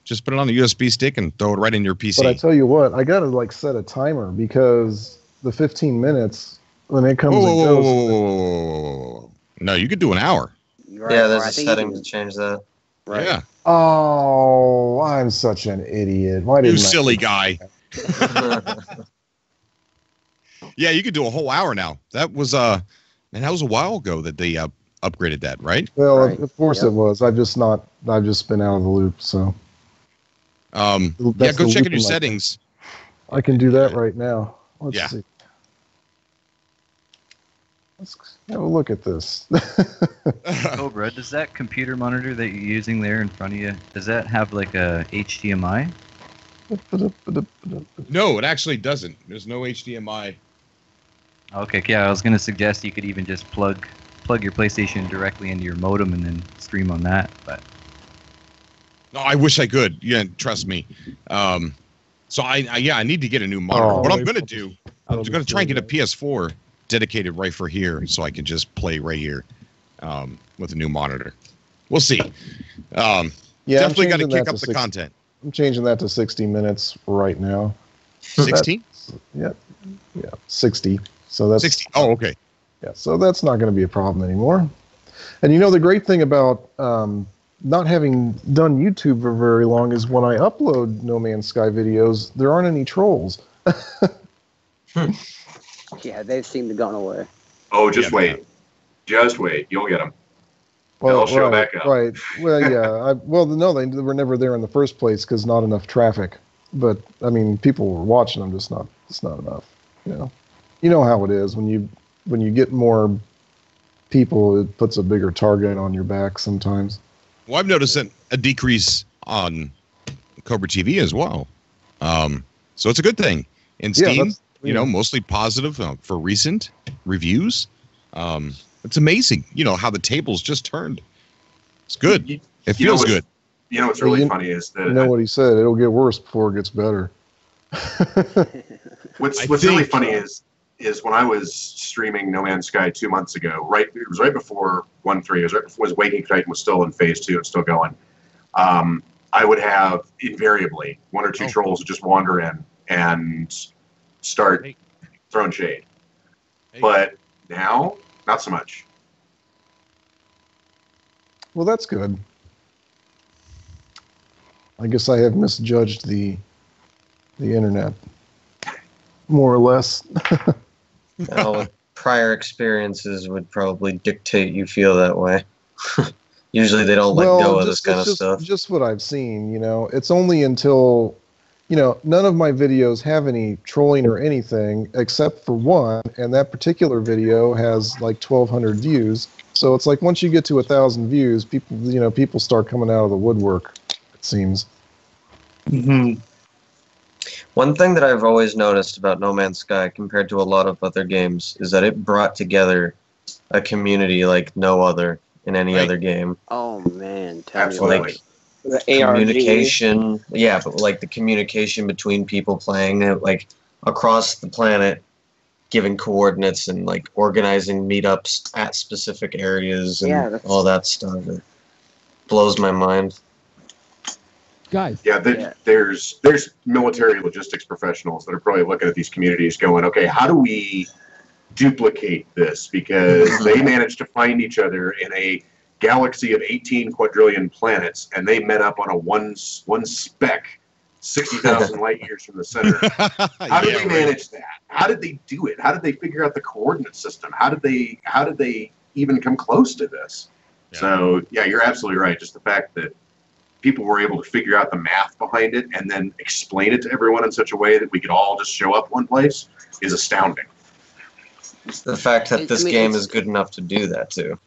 just put it on a USB stick and throw it right in your PC. But I tell you what, I got to set a timer because the 15 minutes when it comes and goes. Whoa. No, you could do an hour. Right, yeah, there's a setting to change that. Right. Yeah. Oh, I'm such an idiot. Why didn't you silly guy. Yeah, you could do a whole hour now. That was that was a while ago that they upgraded that, right? Well, Right. of course it was. I've just been out of the loop, so. Yeah, That's go the check in loop your in my- settings. I can do that right now. Let's see. Let's have a look at this. Cobra, does that computer monitor that you're using there in front of you, does that have like a HDMI? No, it actually doesn't. There's no HDMI. Okay, yeah, I was going to suggest you could even just plug your PlayStation directly into your modem and then stream on that, but... No, I wish I could. Yeah, trust me. So I need to get a new monitor. What I'm going to do, I'm going to try and get a PS4 dedicated right for here so I can just play right here with a new monitor. We'll see. Definitely got to kick up the content. I'm changing that to 60 minutes right now. 16? Yeah, 60. So that's 60. Oh, okay. Yeah, so that's not going to be a problem anymore. And the great thing about not having done YouTube for very long is when I upload No Man's Sky videos, there aren't any trolls. Yeah, they've seemed to gone away. Oh, just wait. Just wait. You'll get them. They'll show back up. Right. Well, yeah. No, they were never there in the first place because not enough traffic. But I mean, people were watching them, just not enough. You know how it is when you get more people, it puts a bigger target on your back sometimes. Well, I've noticed a decrease on Cobra TV as well. So it's a good thing. In Steam, mostly positive for recent reviews. It's amazing, how the tables just turned. It's good. It feels good. You know what's really funny is that... You know what he said, it'll get worse before it gets better. What's really funny is when I was streaming No Man's Sky 2 months ago, it was right before 1.3, it was Waking Titan was still in phase 2 and still going. I would have invariably one or two trolls just wander in and start throwing shade. But now, not so much. Well, that's good. I guess I have misjudged the internet, more or less. Prior experiences would probably dictate you feel that way. Usually they don't let go of this kind of stuff. Just what I've seen, it's only until, none of my videos have any trolling or anything except for one, and that particular video has like 1,200 views. So it's like once you get to 1,000 views, people start coming out of the woodwork, it seems. Mm-hmm. One thing that I've always noticed about No Man's Sky compared to a lot of other games is that it brought together a community like no other in any other game. Oh man, tell me like the communication. Yeah, but like the communication between people playing it, like across the planet, giving coordinates and like organizing meetups at specific areas and all that stuff. It blows my mind. Guys. Yeah, there's military logistics professionals that are probably looking at these communities going, okay, how do we duplicate this? Because they managed to find each other in a galaxy of 18 quadrillion planets, and they met up on a one speck 60,000 light years from the center. How did they manage that? How did they do it? How did they figure out the coordinate system? How did they even come close to this? Yeah. So yeah, you're absolutely right. Just the fact that people were able to figure out the math behind it and then explain it to everyone in such a way that we could all just show up one place is astounding. It's the fact that this game is good enough to do that too.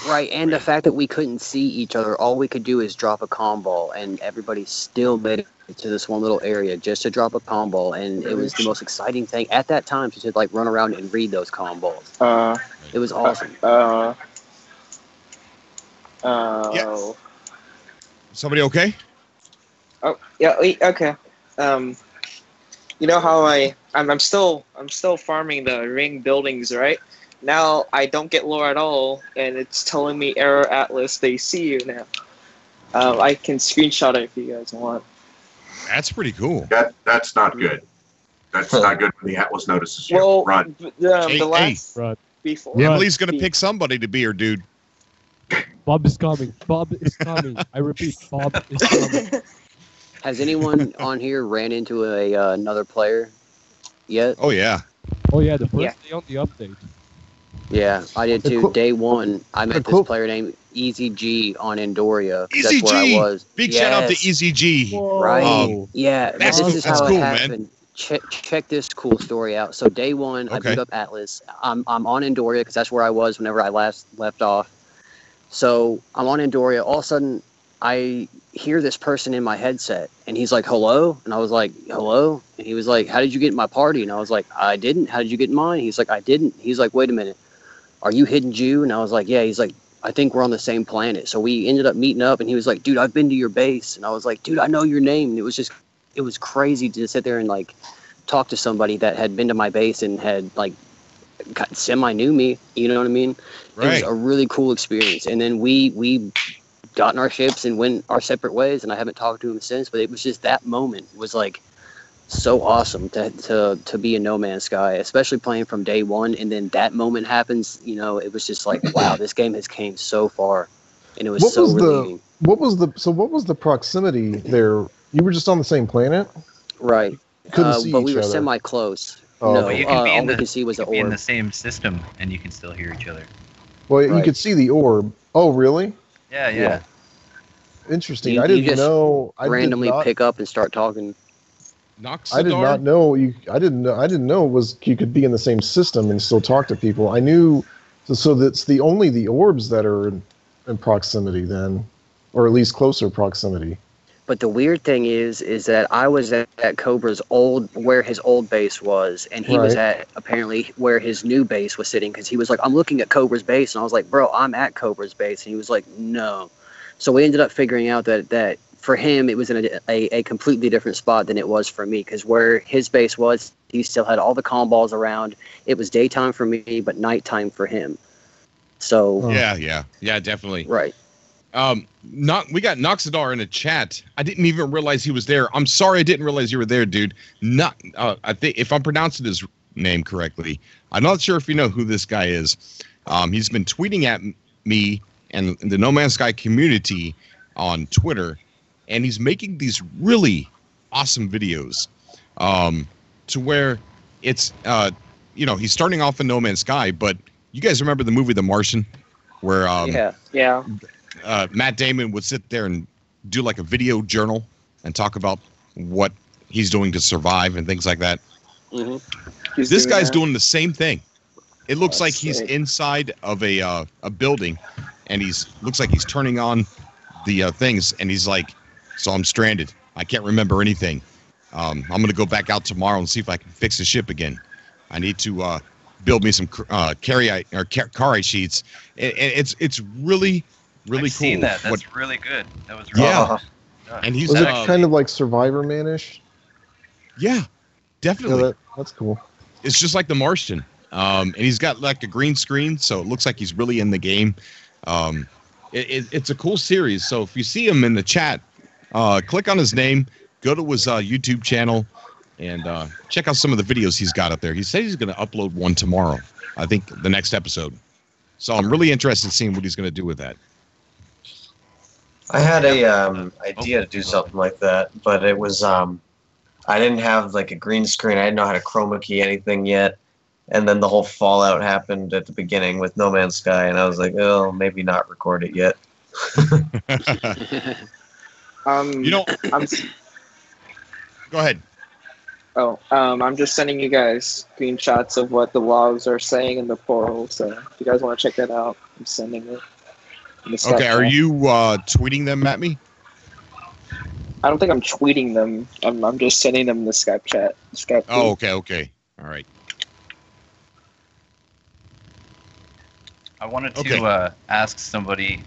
Right, and the fact that we couldn't see each other, all we could do is drop a comm ball, and everybody still made it to this one little area just to drop a comm ball, and it was the most exciting thing at that time to like run around and read those comm balls. It was awesome. Yeah. Somebody okay? Oh yeah, okay. You know how I'm still farming the ring buildings, right? Now I don't get lore at all, and it's telling me error Atlas. They see you now. I can screenshot it if you guys want. That's pretty cool. That's not good. That's not good when the Atlas notices you. Well, Run. The last before. Emily's gonna pick somebody to be her dude. Bob is coming. Bob is coming. I repeat, Bob is coming. Has anyone on here ran into another player yet? Oh yeah. Oh yeah, the first day on the update. Yeah, I did too. Day one, I met this player named Easy G on Andoria. Easy That's where I was. Big shout out to Easy G. Right. Yeah, That's this is how cool, it happened. man. Check this cool story out. So day one, I beat up Atlas. I'm on Andoria because that's where I was whenever I last left off. So I'm on Andoria. All of a sudden, I hear this person in my headset, and he's like, "Hello," and I was like, "Hello," and he was like, "How did you get in my party?" And I was like, "I didn't." "How did you get in mine?" He's like, "I didn't." He's like, "Wait a minute, are you Hidden Jew?" And I was like, "Yeah." He's like, "I think we're on the same planet." So we ended up meeting up, and he was like, "Dude, I've been to your base," and I was like, "Dude, I know your name." And it was crazy to sit there and like talk to somebody that had been to my base and had like semi knew me. You know what I mean? Right. It was a really cool experience. And then we got in our ships and went our separate ways, and I haven't talked to him since. But it was just that moment was like so awesome to be in No Man's Sky, especially playing from day one. And then that moment happens. You know, it was just like, wow, this game has came so far, and it was relieving. What was the proximity there? You were just on the same planet, right? Couldn't see but each we were other. Semi close. Oh. No, But you can be all in we could see was the orb. in the same system, and you can still hear each other. Well, you could see the orb. Oh, really? Yeah. Interesting. I didn't know. I randomly pick up and start talking. I did not know I didn't know you could be in the same system and still talk to people. I knew. So that's only the orbs that are in proximity then, or at least closer proximity. But the weird thing is that I was at Cobra's where his old base was, and he was at apparently where his new base was sitting, because he was like, "I'm looking at Cobra's base," and I was like, "Bro, I'm at Cobra's base," and he was like, "No." So we ended up figuring out that for him it was in a completely different spot than it was for me, because where his base was, he still had all the comm balls around. It was daytime for me, but nighttime for him. So yeah, definitely. Right. We got Noxidar in a chat. I didn't even realize he was there. I'm sorry, I didn't realize you were there, dude. I think if I'm pronouncing his name correctly, I'm not sure if you know who this guy is. He's been tweeting at me and the No Man's Sky community on Twitter, and he's making these really awesome videos, to where it's he's starting off in No Man's Sky, but you guys remember the movie The Martian, where Matt Damon would sit there and do like a video journal and talk about what he's doing to survive and things like that. Mm-hmm. This guy's doing the same thing. It looks like he's inside of a building, and looks like he's turning on the things, and he's like, "So I'm stranded. I can't remember anything. I'm going to go back out tomorrow and see if I can fix the ship again. I need to build me some car ice sheets." It's really cool. I've seen that. That's really good. That was really good. And he's was it kind of like Survivor Man-ish? Yeah, definitely. Yeah, that's cool. It's just like The Martian. And he's got like a green screen, so it looks like he's really in the game. It's a cool series. So if you see him in the chat, click on his name, go to his YouTube channel, and check out some of the videos he's got up there. He said he's going to upload one tomorrow, I think the next episode. So I'm really interested in seeing what he's going to do with that. I had a idea to do something like that, but it was I didn't have like a green screen. I didn't know how to chroma key anything yet, and then the whole Fallout happened at the beginning with No Man's Sky, and I was like, oh, maybe not record it yet. You know, go ahead. Oh, I'm just sending you guys screenshots of what the logs are saying in the portal. So if you guys want to check that out, I'm sending it. Okay, are you tweeting them at me? I don't think I'm tweeting them. I'm just sending them in the Skype chat. Skype. Oh, okay. All right. I wanted to ask somebody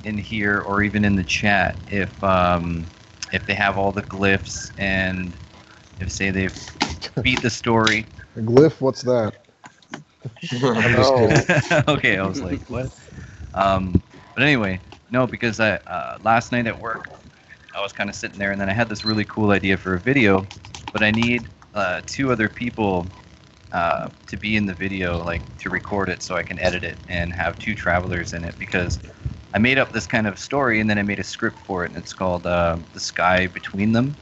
in here or even in the chat if they have all the glyphs and if, say, they've beat the story. A glyph? What's that? I'm just kidding. Okay, I was like, what? But anyway, no, because last night at work, I was kind of sitting there, and then I had this really cool idea for a video, but I need 2 other people to be in the video, like to record it so I can edit it and have 2 travelers in it, because I made up this kind of story, and then I made a script for it, and it's called The Sky Between Them.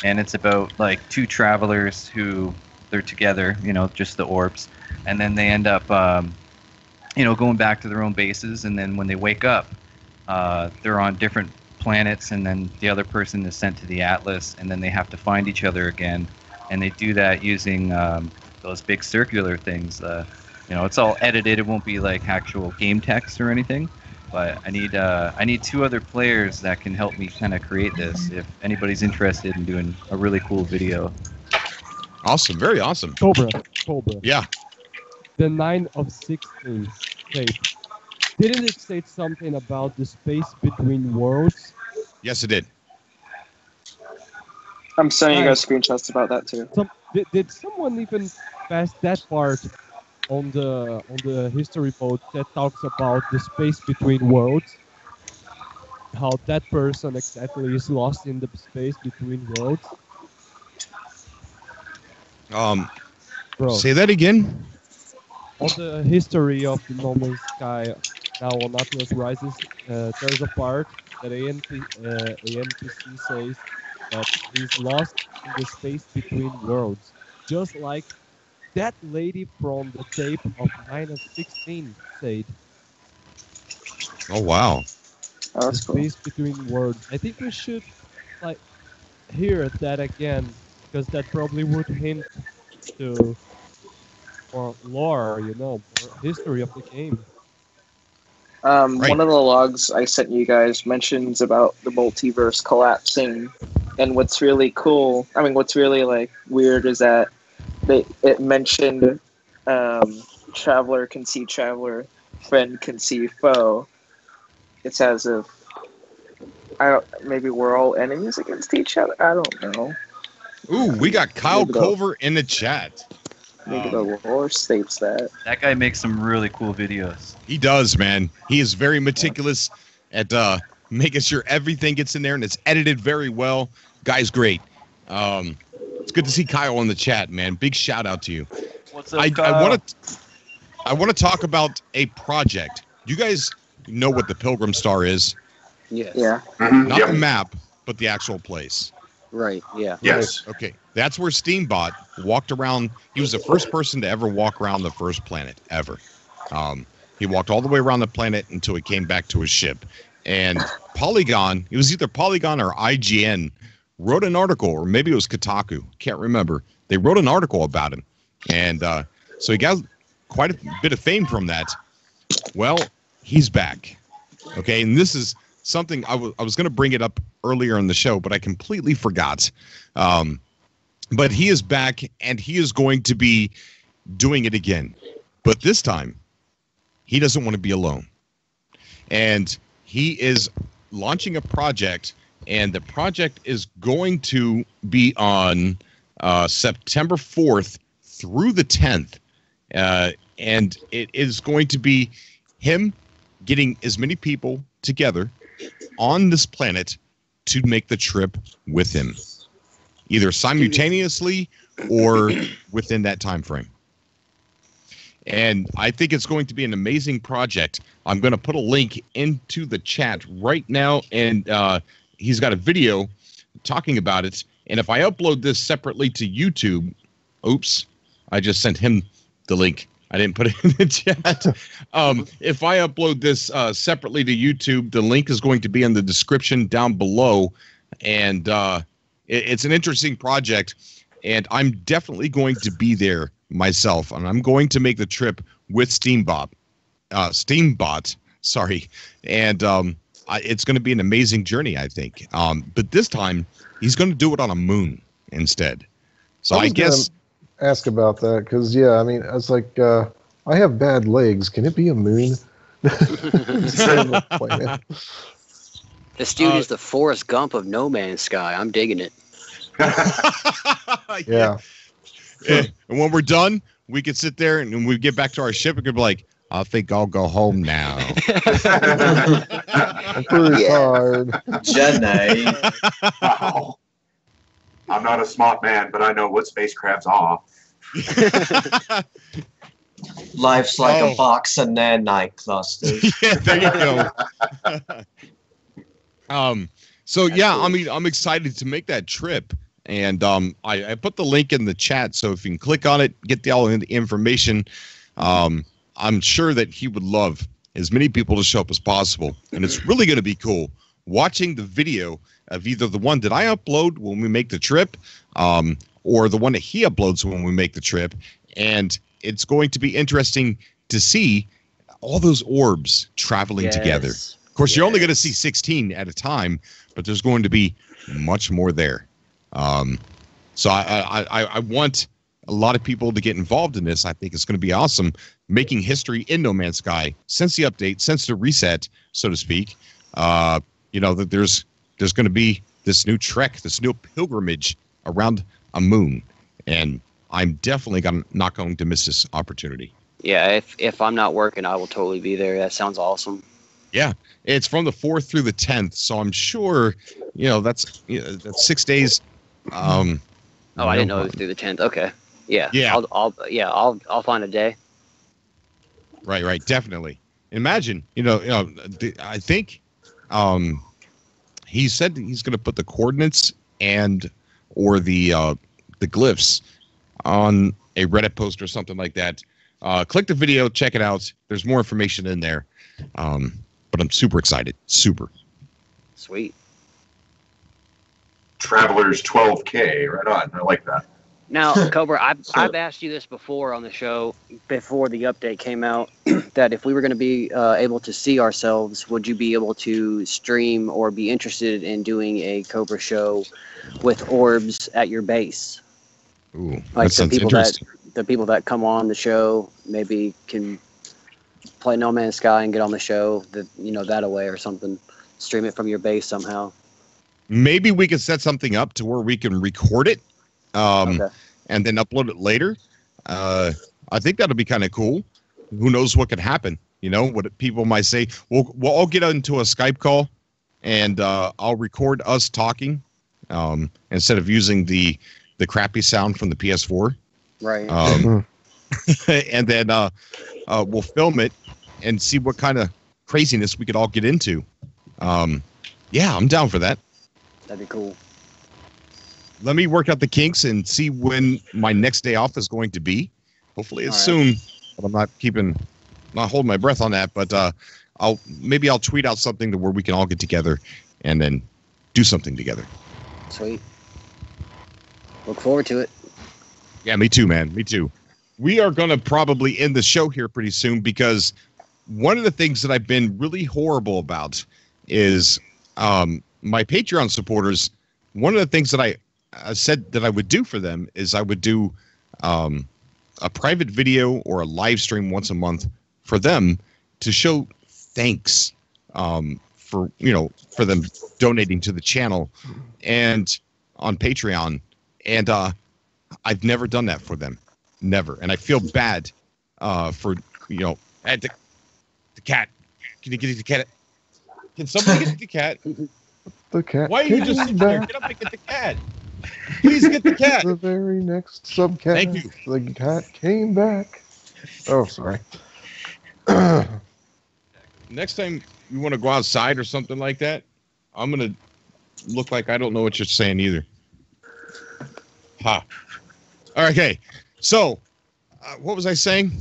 And it's about like 2 travelers who they're together, just the orbs, and then they end up, going back to their own bases. And then when they wake up, they're on different planets, and then the other person is sent to the Atlas, and then they have to find each other again. And they do that using those big circular things. It's all edited. It won't be like actual game text or anything. But I need 2 other players that can help me kind of create this. If anybody's interested in doing a really cool video. Awesome, very awesome. Cobra. Yeah. The 9 of 16 tape. Didn't it say something about the space between worlds? Yes, it did. I'm sending you guys screenshots about that too. Did someone even pass that part on the history mode that talks about the space between worlds? How that person exactly is lost in the space between worlds? Bro, say that again. On the history of the No Man's Sky, now on Atlas Rises, there's a part that NPC says that he's lost in the space between worlds, just like that lady from the tape of 9 of 16 said. Oh wow! Oh, that's the space between worlds. I think we should hear that again, because that probably would hint to more lore, more history of the game. Right. One of the logs I sent you guys mentions about the multiverse collapsing, and what's really cool, what's really weird is that it mentioned traveler can see traveler, friend can see foe. It's as if maybe we're all enemies against each other. I don't know. Ooh, we got Kyle Culver in the chat. Maybe the lore states that. That guy makes some really cool videos. He does, man. He is very meticulous at making sure everything gets in there, and it's edited very well. Guy's great. It's good to see Kyle in the chat, man. Big shout out to you. What's up, Kyle? I want to talk about a project. You guys know what the Pilgrim Star is? Yes. Yeah. Not the map, but the actual place. Right, yeah. Yes. Okay. That's where Steambot walked around. He was the first person to ever walk around the first planet, ever. He walked all the way around the planet until he came back to his ship. And Polygon, it was either Polygon or IGN, wrote an article, or maybe it was Kotaku, can't remember. They wrote an article about him. And so he got quite a bit of fame from that. Well, he's back. Okay, and this is something I was going to bring it up earlier in the show, but I completely forgot. But he is back, and he is going to be doing it again. But this time, he doesn't want to be alone. And he is launching a project, and the project is going to be on September 4th through the 10th. and it is going to be him getting as many people together on this planet to make the trip with him, either simultaneously or within that time frame. And I think it's going to be an amazing project. I'm going to put a link into the chat right now, and he's got a video talking about it. And if I upload this separately to YouTube, oops, I just sent him the link. I didn't put it in the chat. If I upload this separately to YouTube, the link is going to be in the description down below. And it's an interesting project, and I'm definitely going to be there myself, and I'm going to make the trip with Steambot, sorry, and it's going to be an amazing journey, I think. But this time, he's going to do it on a moon instead. So I guess ask about that because I mean, I was like, I have bad legs. Can it be a moon? This dude is the Forrest Gump of No Man's Sky. I'm digging it. Yeah. And when we're done, we could sit there and when we get back to our ship, we could be like, I think I'll go home now. I'm pretty tired. Jenny. Wow. I'm not a smart man, but I know what spacecrafts are. Life's like a box of nanite clusters. Yeah, there you go. So yeah, I mean, I'm excited to make that trip. And I put the link in the chat, so if you can click on it, get all the information. I'm sure that he would love as many people to show up as possible. And it's really going to be cool watching the video of either the one that I upload when we make the trip or the one that he uploads when we make the trip. And it's going to be interesting to see all those orbs traveling together. Of course, you're only going to see 16 at a time, but there's going to be much more there. So I want a lot of people to get involved in this. I think it's going to be awesome, making history in No Man's Sky since the update, since the reset, so to speak. That there's going to be this new trek, this new pilgrimage around a moon, and I'm definitely not going to miss this opportunity. Yeah, if I'm not working, I will totally be there. That sounds awesome. Yeah, it's from the 4th through the 10th, so I'm sure that's 6 days. I didn't know it was through the 10th. Okay. Yeah. I'll find a day. Right. Definitely. Imagine, I think he said he's going to put the coordinates or the glyphs on a Reddit post or something like that. Click the video, check it out. There's more information in there. But I'm super excited. Super. Sweet. Travelers 12K, right on. I like that. Now, Cobra, I've asked you this before on the show, before the update came out, that if we were going to be able to see ourselves, would you be able to stream or be interested in doing a Cobra show with orbs at your base? Ooh, like that sounds interesting. The people that come on the show maybe can play No Man's Sky and get on the show, that away or something. Stream it from your base somehow. Maybe we could set something up to where we can record it and then upload it later. I think that'll be kind of cool. Who knows what could happen? What people might say. We'll all get into a Skype call, and I'll record us talking instead of using the crappy sound from the PS4. Right. And then we'll film it and see what kind of craziness we could all get into. Yeah, I'm down for that. That'd be cool. Let me work out the kinks and see when my next day off is going to be. Hopefully it's soon. But I'm not holding my breath on that. But I'll tweet out something to where we can all get together and then do something together. Sweet. Look forward to it. Yeah, me too, man. Me too. We are going to probably end the show here pretty soon because one of the things that I've been really horrible about is my Patreon supporters. One of the things that I said that I would do for them is I would do a private video or a live stream once a month for them to show thanks for them donating to the channel and on Patreon. And I've never done that for them. Never. And I feel bad for at the cat. Can you get the cat? Can somebody get the cat? The cat. Why are you just sitting there? Get up and get the cat. Please get the cat. The very next subcast. Thank you. The cat came back. Oh, sorry. Next time you want to go outside or something like that, I'm gonna look like I don't know what you're saying either. Ha. Okay. So, what was I saying?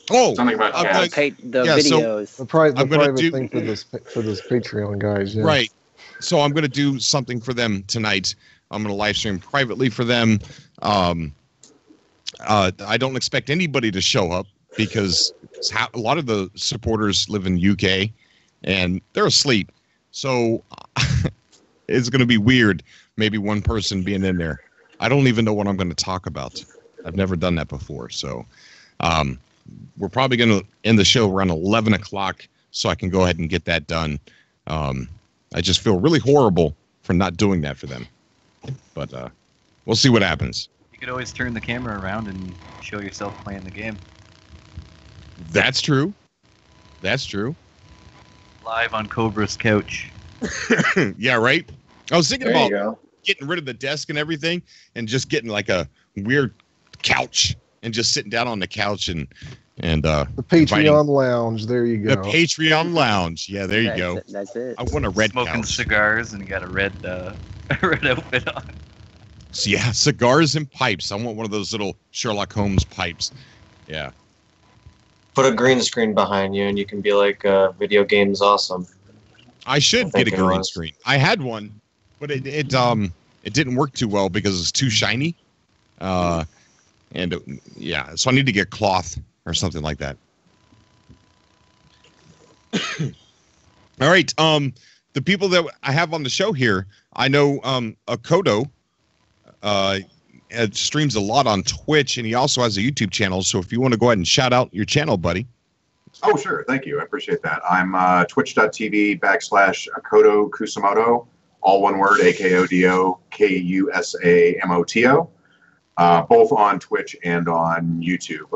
Oh, something about cats. Videos. So the private do, thing for this Patreon guys. Yeah. Right. So I'm going to do something for them tonight. I'm going to live stream privately for them. I don't expect anybody to show up because a lot of the supporters live in UK and they're asleep. So it's going to be weird. Maybe one person being in there. I don't even know what I'm going to talk about. I've never done that before. So, we're probably going to end the show around 11 o'clock so I can go ahead and get that done. I just feel really horrible for not doing that for them. But we'll see what happens. You could always turn the camera around and show yourself playing the game. That's true. That's true. Live on Cobra's couch. Yeah, right? I was thinking There you about go. getting rid of the desk and everything and just getting like a weird couch and just sitting down on the couch and the Patreon lounge. There you go. The Patreon lounge. Yeah, there you go. That's it. I want a red Smoking couch. cigars and you got a red red outfit on. So yeah, cigars and pipes. I want one of those little Sherlock Holmes pipes. Yeah. Put a green screen behind you, and you can be like, "Video games awesome." I should I think get a it green was. screen. I had one, but it didn't work too well because it's too shiny. Yeah, so I need to get cloth or something like that. All right. The people that I have on the show here, I know Akodo streams a lot on Twitch, and he also has a YouTube channel. So if you want to go ahead and shout out your channel, buddy. Oh, sure. Thank you. I appreciate that. I'm twitch.tv/Akodo Kusamoto, all one word, AKODO KUSAMOTO, both on Twitch and on YouTube.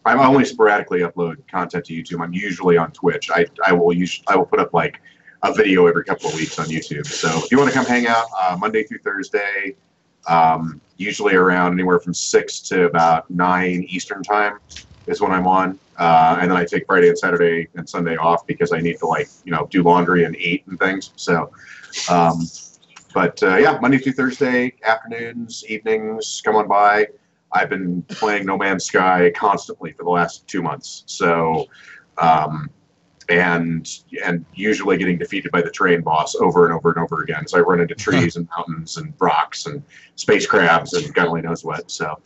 I only sporadically upload content to YouTube. I'm usually on Twitch. I will put up like a video every couple of weeks on YouTube. So if you want to come hang out Monday through Thursday, usually around anywhere from 6 to about 9 Eastern time is when I'm on. And then I take Friday and Saturday and Sunday off because I need to do laundry and eat and things. So, yeah, Monday through Thursday, afternoons, evenings, come on by. I've been playing No Man's Sky constantly for the last 2 months. So, and usually getting defeated by the terrain boss over and over and over again. So I run into trees and mountains and rocks and space crabs and God only knows what. So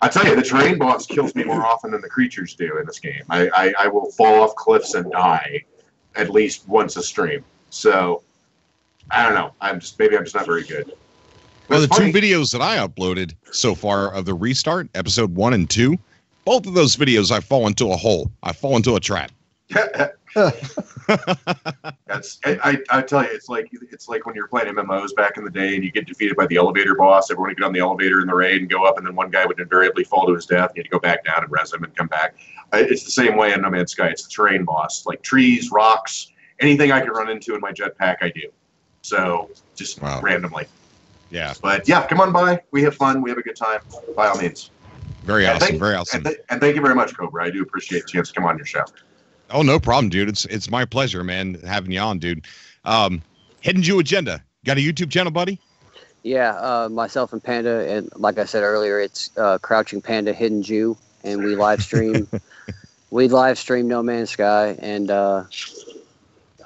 I tell you, the terrain boss kills me more often than the creatures do in this game. I will fall off cliffs and die at least once a stream. So I don't know. Maybe I'm just not very good. Well, the two videos that I uploaded so far of the restart, episode 1 and 2, both of those videos I fall into a hole. I fall into a trap. I tell you, it's like when you were playing MMOs back in the day and you get defeated by the elevator boss. Everyone would get on the elevator in the raid and go up, and then one guy would invariably fall to his death. You had to go back down and res him and come back. It's the same way in No Man's Sky. It's the terrain boss, like trees, rocks, anything I can run into in my jetpack, I do. So just randomly. Yeah. But yeah, come on by. We have fun. We have a good time. By all means. Very awesome. Very awesome. And thank you very much, Cobra. I do appreciate the chance to come on your show. Oh, no problem, dude. It's my pleasure, man, having you on, dude. Hidden Jew Agenda. Got a YouTube channel, buddy? Yeah, myself and Panda, and like I said earlier, it's Crouching Panda Hidden Jew, and we live stream. We live stream No Man's Sky, and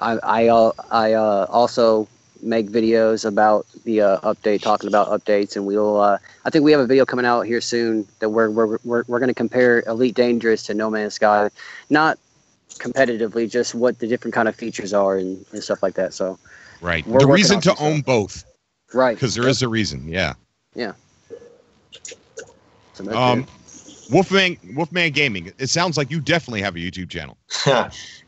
I also make videos about the update, talking about updates, and we'll. I think we have a video coming out here soon that we're going to compare Elite Dangerous to No Man's Sky, not competitively, just what the different kind of features are and stuff like that. So, right, the reason to own both, right? Because there is a reason, yeah. Yeah. So Wolfman Gaming. It sounds like you definitely have a YouTube channel.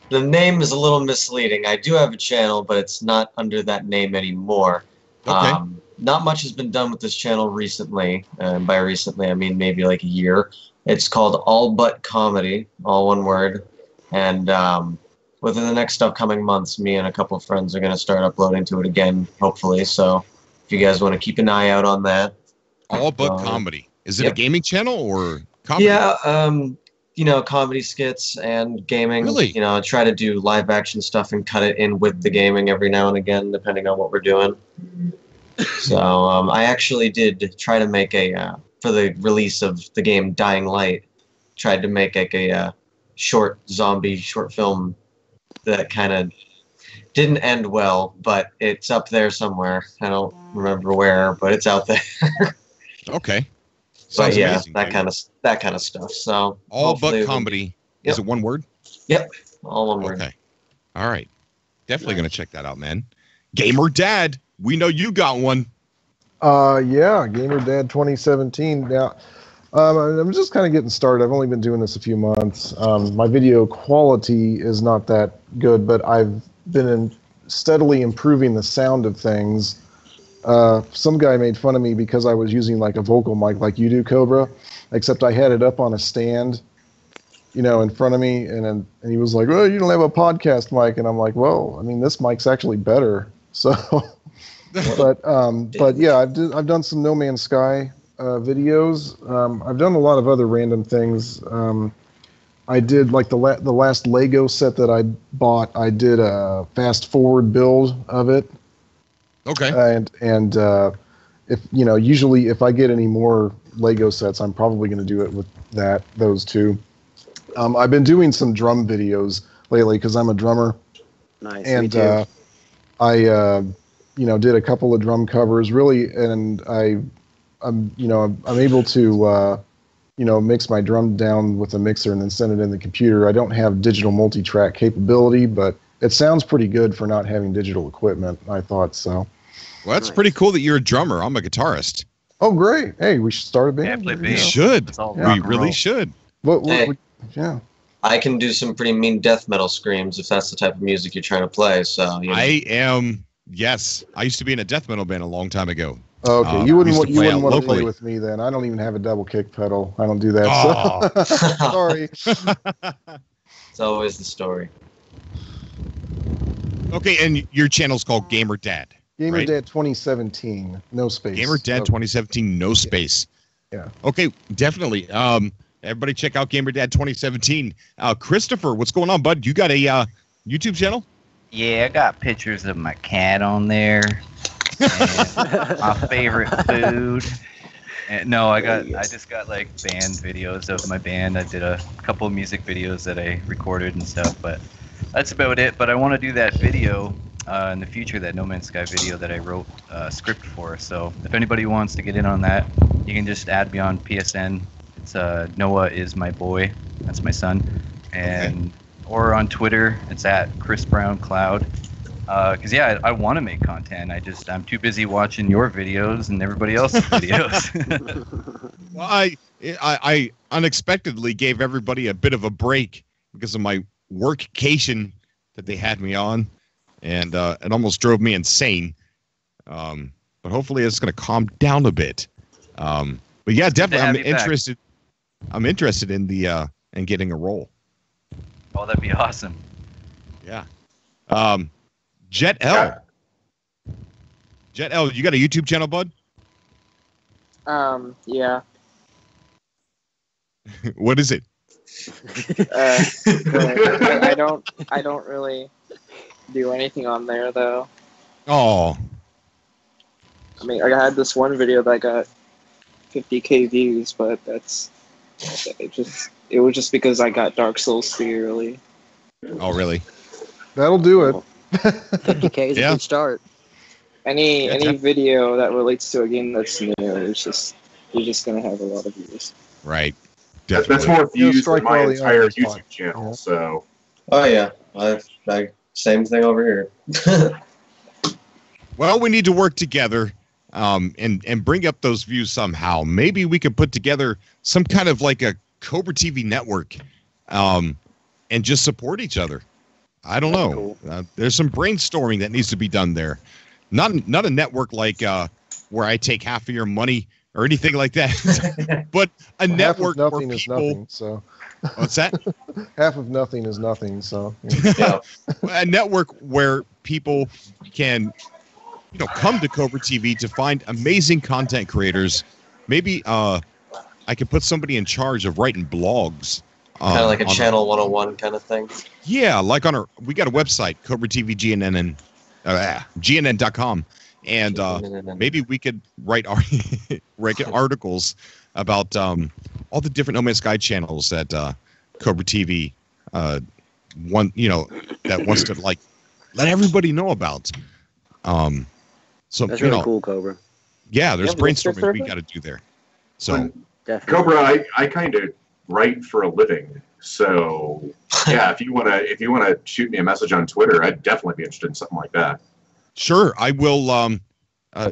The name is a little misleading. I do have a channel, but it's not under that name ananymore. Okay. not much has been done with this channel recently. And by recently, I mean maybe like a year. It's called All But Comedy, all one word. And within the next upcoming months, me and a couple of friends are going to start uploading to it again, hopefully. So if you guys want to keep an eye out on that. All But Comedy. Is it a gaming channel or comedy? Yeah, you know, comedy skits and gaming. Really? You know, I try to do live action stuff and cut it in with the gaming every now and again, depending on what we're doing. So I actually did try to make for the release of the game Dying Light, tried to make like a short zombie short film that kind of didn't end well, but it's up there somewhere. I don't remember where, but it's out there. Okay. But Sounds yeah, amazing, that dude. kind of stuff. So All But hopefully Comedy. Yep. Is it one word? Yep, all one word. Okay. All right. Definitely going to check that out, man. Gamer Dad, we know you got one. Yeah, Gamer Dad 2017. Now, I'm just kind of getting started. I've only been doing this a few months. My video quality is not that good, but I've been steadily improving the sound of things. Some guy made fun of me because I was using like a vocal mic like you do, Cobra, except I had it up on a stand, you know, in front of me, and he was like, "Oh, you don't have a podcast mic," and I'm like, "Well, I mean, this mic's actually better." So, but yeah, I've done some No Man's Sky videos. I've done a lot of other random things. I did like the last Lego set that I bought. I did a fast forward build of it. Okay. And if you know, usually if I get any more Lego sets, I'm probably going to do it with those two. I've been doing some drum videos lately because I'm a drummer. Nice. And Me too. I you know, did a couple of drum covers really, and I'm able to you know, mix my drum down with a mixer and then send it in the computer. I don't have digital multi-track capability, but it sounds pretty good for not having digital equipment. I thought so. Well, that's pretty cool that you're a drummer. I'm a guitarist. Oh, great. Hey, we should start a band. Yeah, play We bass. should. It's all We rock and really roll. should. Hey. Yeah. I can do some pretty mean death metal screams if that's the type of music you're trying to play. So you know. Yes. I used to be in a death metal band a long time ago. Okay, you wouldn't used to want play out to play locally. with me then. I don't even have a double kick pedal. I don't do that. Oh. So. Sorry. It's always the story. Okay, and your channel's called Gamer Dad. Gamer right? Dad 2017, no space. Gamer Dad 2017, no space. Yeah. Okay, definitely. Everybody check out Gamer Dad 2017. Christopher, what's going on, bud? You got a YouTube channel? Yeah, I got pictures of my cat on there. And my favorite food. And no, I just got like band videos of my band. I did a couple of music videos that I recorded and stuff, but that's about it. But I want to do that video in the future, that No Man's Sky video that I wrote a script for. So if anybody wants to get in on that, you can just add me on PSN. It's Noah is my boy. That's my son. And or on Twitter, it's at Chris Brown Cloud. Because yeah, I want to make content. I'm too busy watching your videos and everybody else's videos. Well, I unexpectedly gave everybody a bit of a break because of my workcation that they had me on, and it almost drove me insane. But hopefully it's going to calm down a bit. But yeah, definitely, I'm interested. I'm interested in the in getting a role. Oh, that'd be awesome. Yeah. Jet L. Jet L, you got a YouTube channel, bud? Yeah. What is it? I don't really do anything on there though. Oh. I mean, I had this one video that got 50K views, but it was just because I got Dark Souls 3 early. Oh, really? That'll do it. 50K is a good start. Any video that relates to a game that's new, you're just gonna have a lot of views. Right. That's more views than my entire YouTube channel. So. Oh yeah, same thing over here. Well, we need to work together and bring up those views somehow. Maybe we could put together some kind of like a Cobra TV network and just support each other. I don't know. Cool. There's some brainstorming that needs to be done there. Not a network like where I take half of your money or anything like that. But a network half of where nothing people. is nothing. So What's that? half of nothing is nothing. So Yeah. A network where people can, come to Cobra TV to find amazing content creators. Maybe I could put somebody in charge of writing blogs. Kind of like a Channel 101 kind of thing. Yeah, like we got a website, Cobra TV GNN.com, and maybe we could write articles about all the different No Man's Sky channels that Cobra TV that wants to let everybody know about. So That's really cool, Cobra. Yeah, there's Yeah, what's your brainstorming we survey? got to do there. So Definitely. Cobra, I kind of write for a living, so yeah, if you wanna shoot me a message on Twitter, I'd definitely be interested in something like that. sure, I will.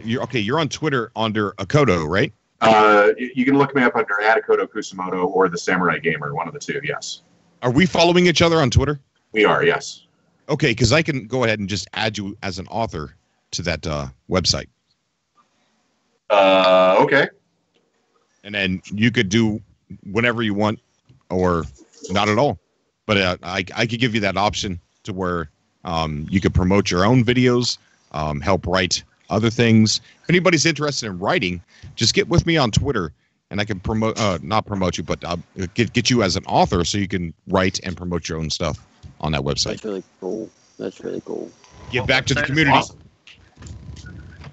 You're on Twitter under Akodo, right? You can look me up under Akodo Kusamoto or the Samurai Gamer, one of the two. Yes, Are we following each other on Twitter? we are. Yes. Okay, because I can go ahead and just add you as an author to that website, Okay. and then you could do whenever you want, or not at all. But I could give you that option to where you could promote your own videos, help write other things. If anybody's interested in writing, just get with me on Twitter, and I can not promote you, but get you as an author so you can write and promote your own stuff on that website. That's really cool. That's really cool. Give back to the community.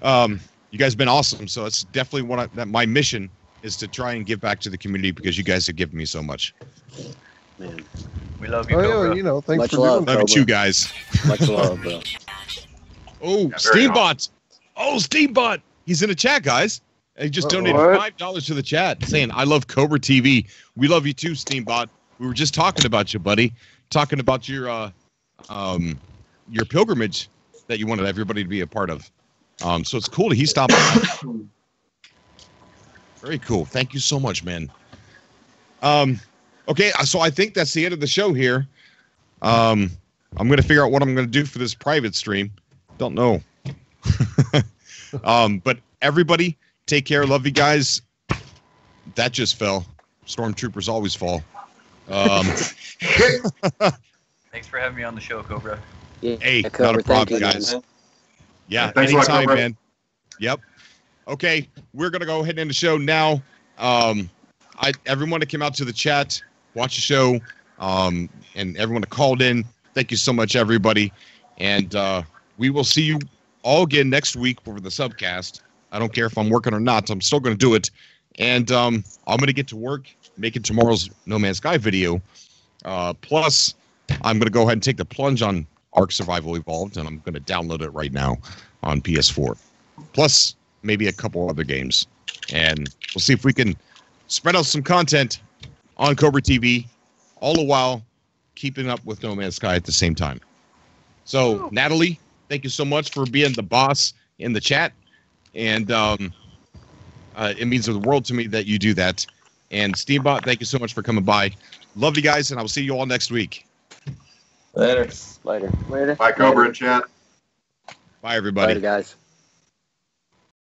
You guys have been awesome, so it's definitely my mission is to try and give back to the community because you guys have given me so much. Man. We love you, oh Cobra. yeah, thanks Much for love. doing Love that. you too, guys. Much love, bro. Oh, Yeah, very Steambot. Oh, Steambot. He's in the chat, guys. He just donated What? $5 to the chat saying, I love Cobra TV. We love you too, Steambot. We were just talking about you, buddy. Talking about your pilgrimage that you wanted everybody to be a part of. So it's cool that he stopped by. Very cool. Thank you so much, man. Okay, so I think that's the end of the show here. I'm going to figure out what I'm going to do for this private stream. Don't know. But everybody, take care. Love you guys. That just fell. Stormtroopers always fall. Thanks for having me on the show, Cobra. Yeah, Hey, Cobra, not a problem, thank you, guys. man. Yeah, Thanks a lot, anytime, Cobra. man. Yep. Okay, we're gonna go ahead and end the show now. Everyone that came out to the chat, watch the show, and everyone that called in, thank you so much, everybody. And we will see you all again next week for the Subcast. I don't care if I'm working or not. I'm still going to do it. And I'm going to get to work making tomorrow's No Man's Sky video. Plus, I'm going to go ahead and take the plunge on Ark Survival Evolved, and I'm going to download it right now on PS4. Plus, maybe a couple other games. And we'll see if we can spread out some content on Cobra TV, all the while keeping up with No Man's Sky at the same time. So, Natalie, thank you so much for being the boss in the chat. And it means the world to me that you do that. And Steambot, thank you so much for coming by. Love you guys, and I will see you all next week. Later. Later. Bye, Cobra in chat. Bye, everybody. Later, guys.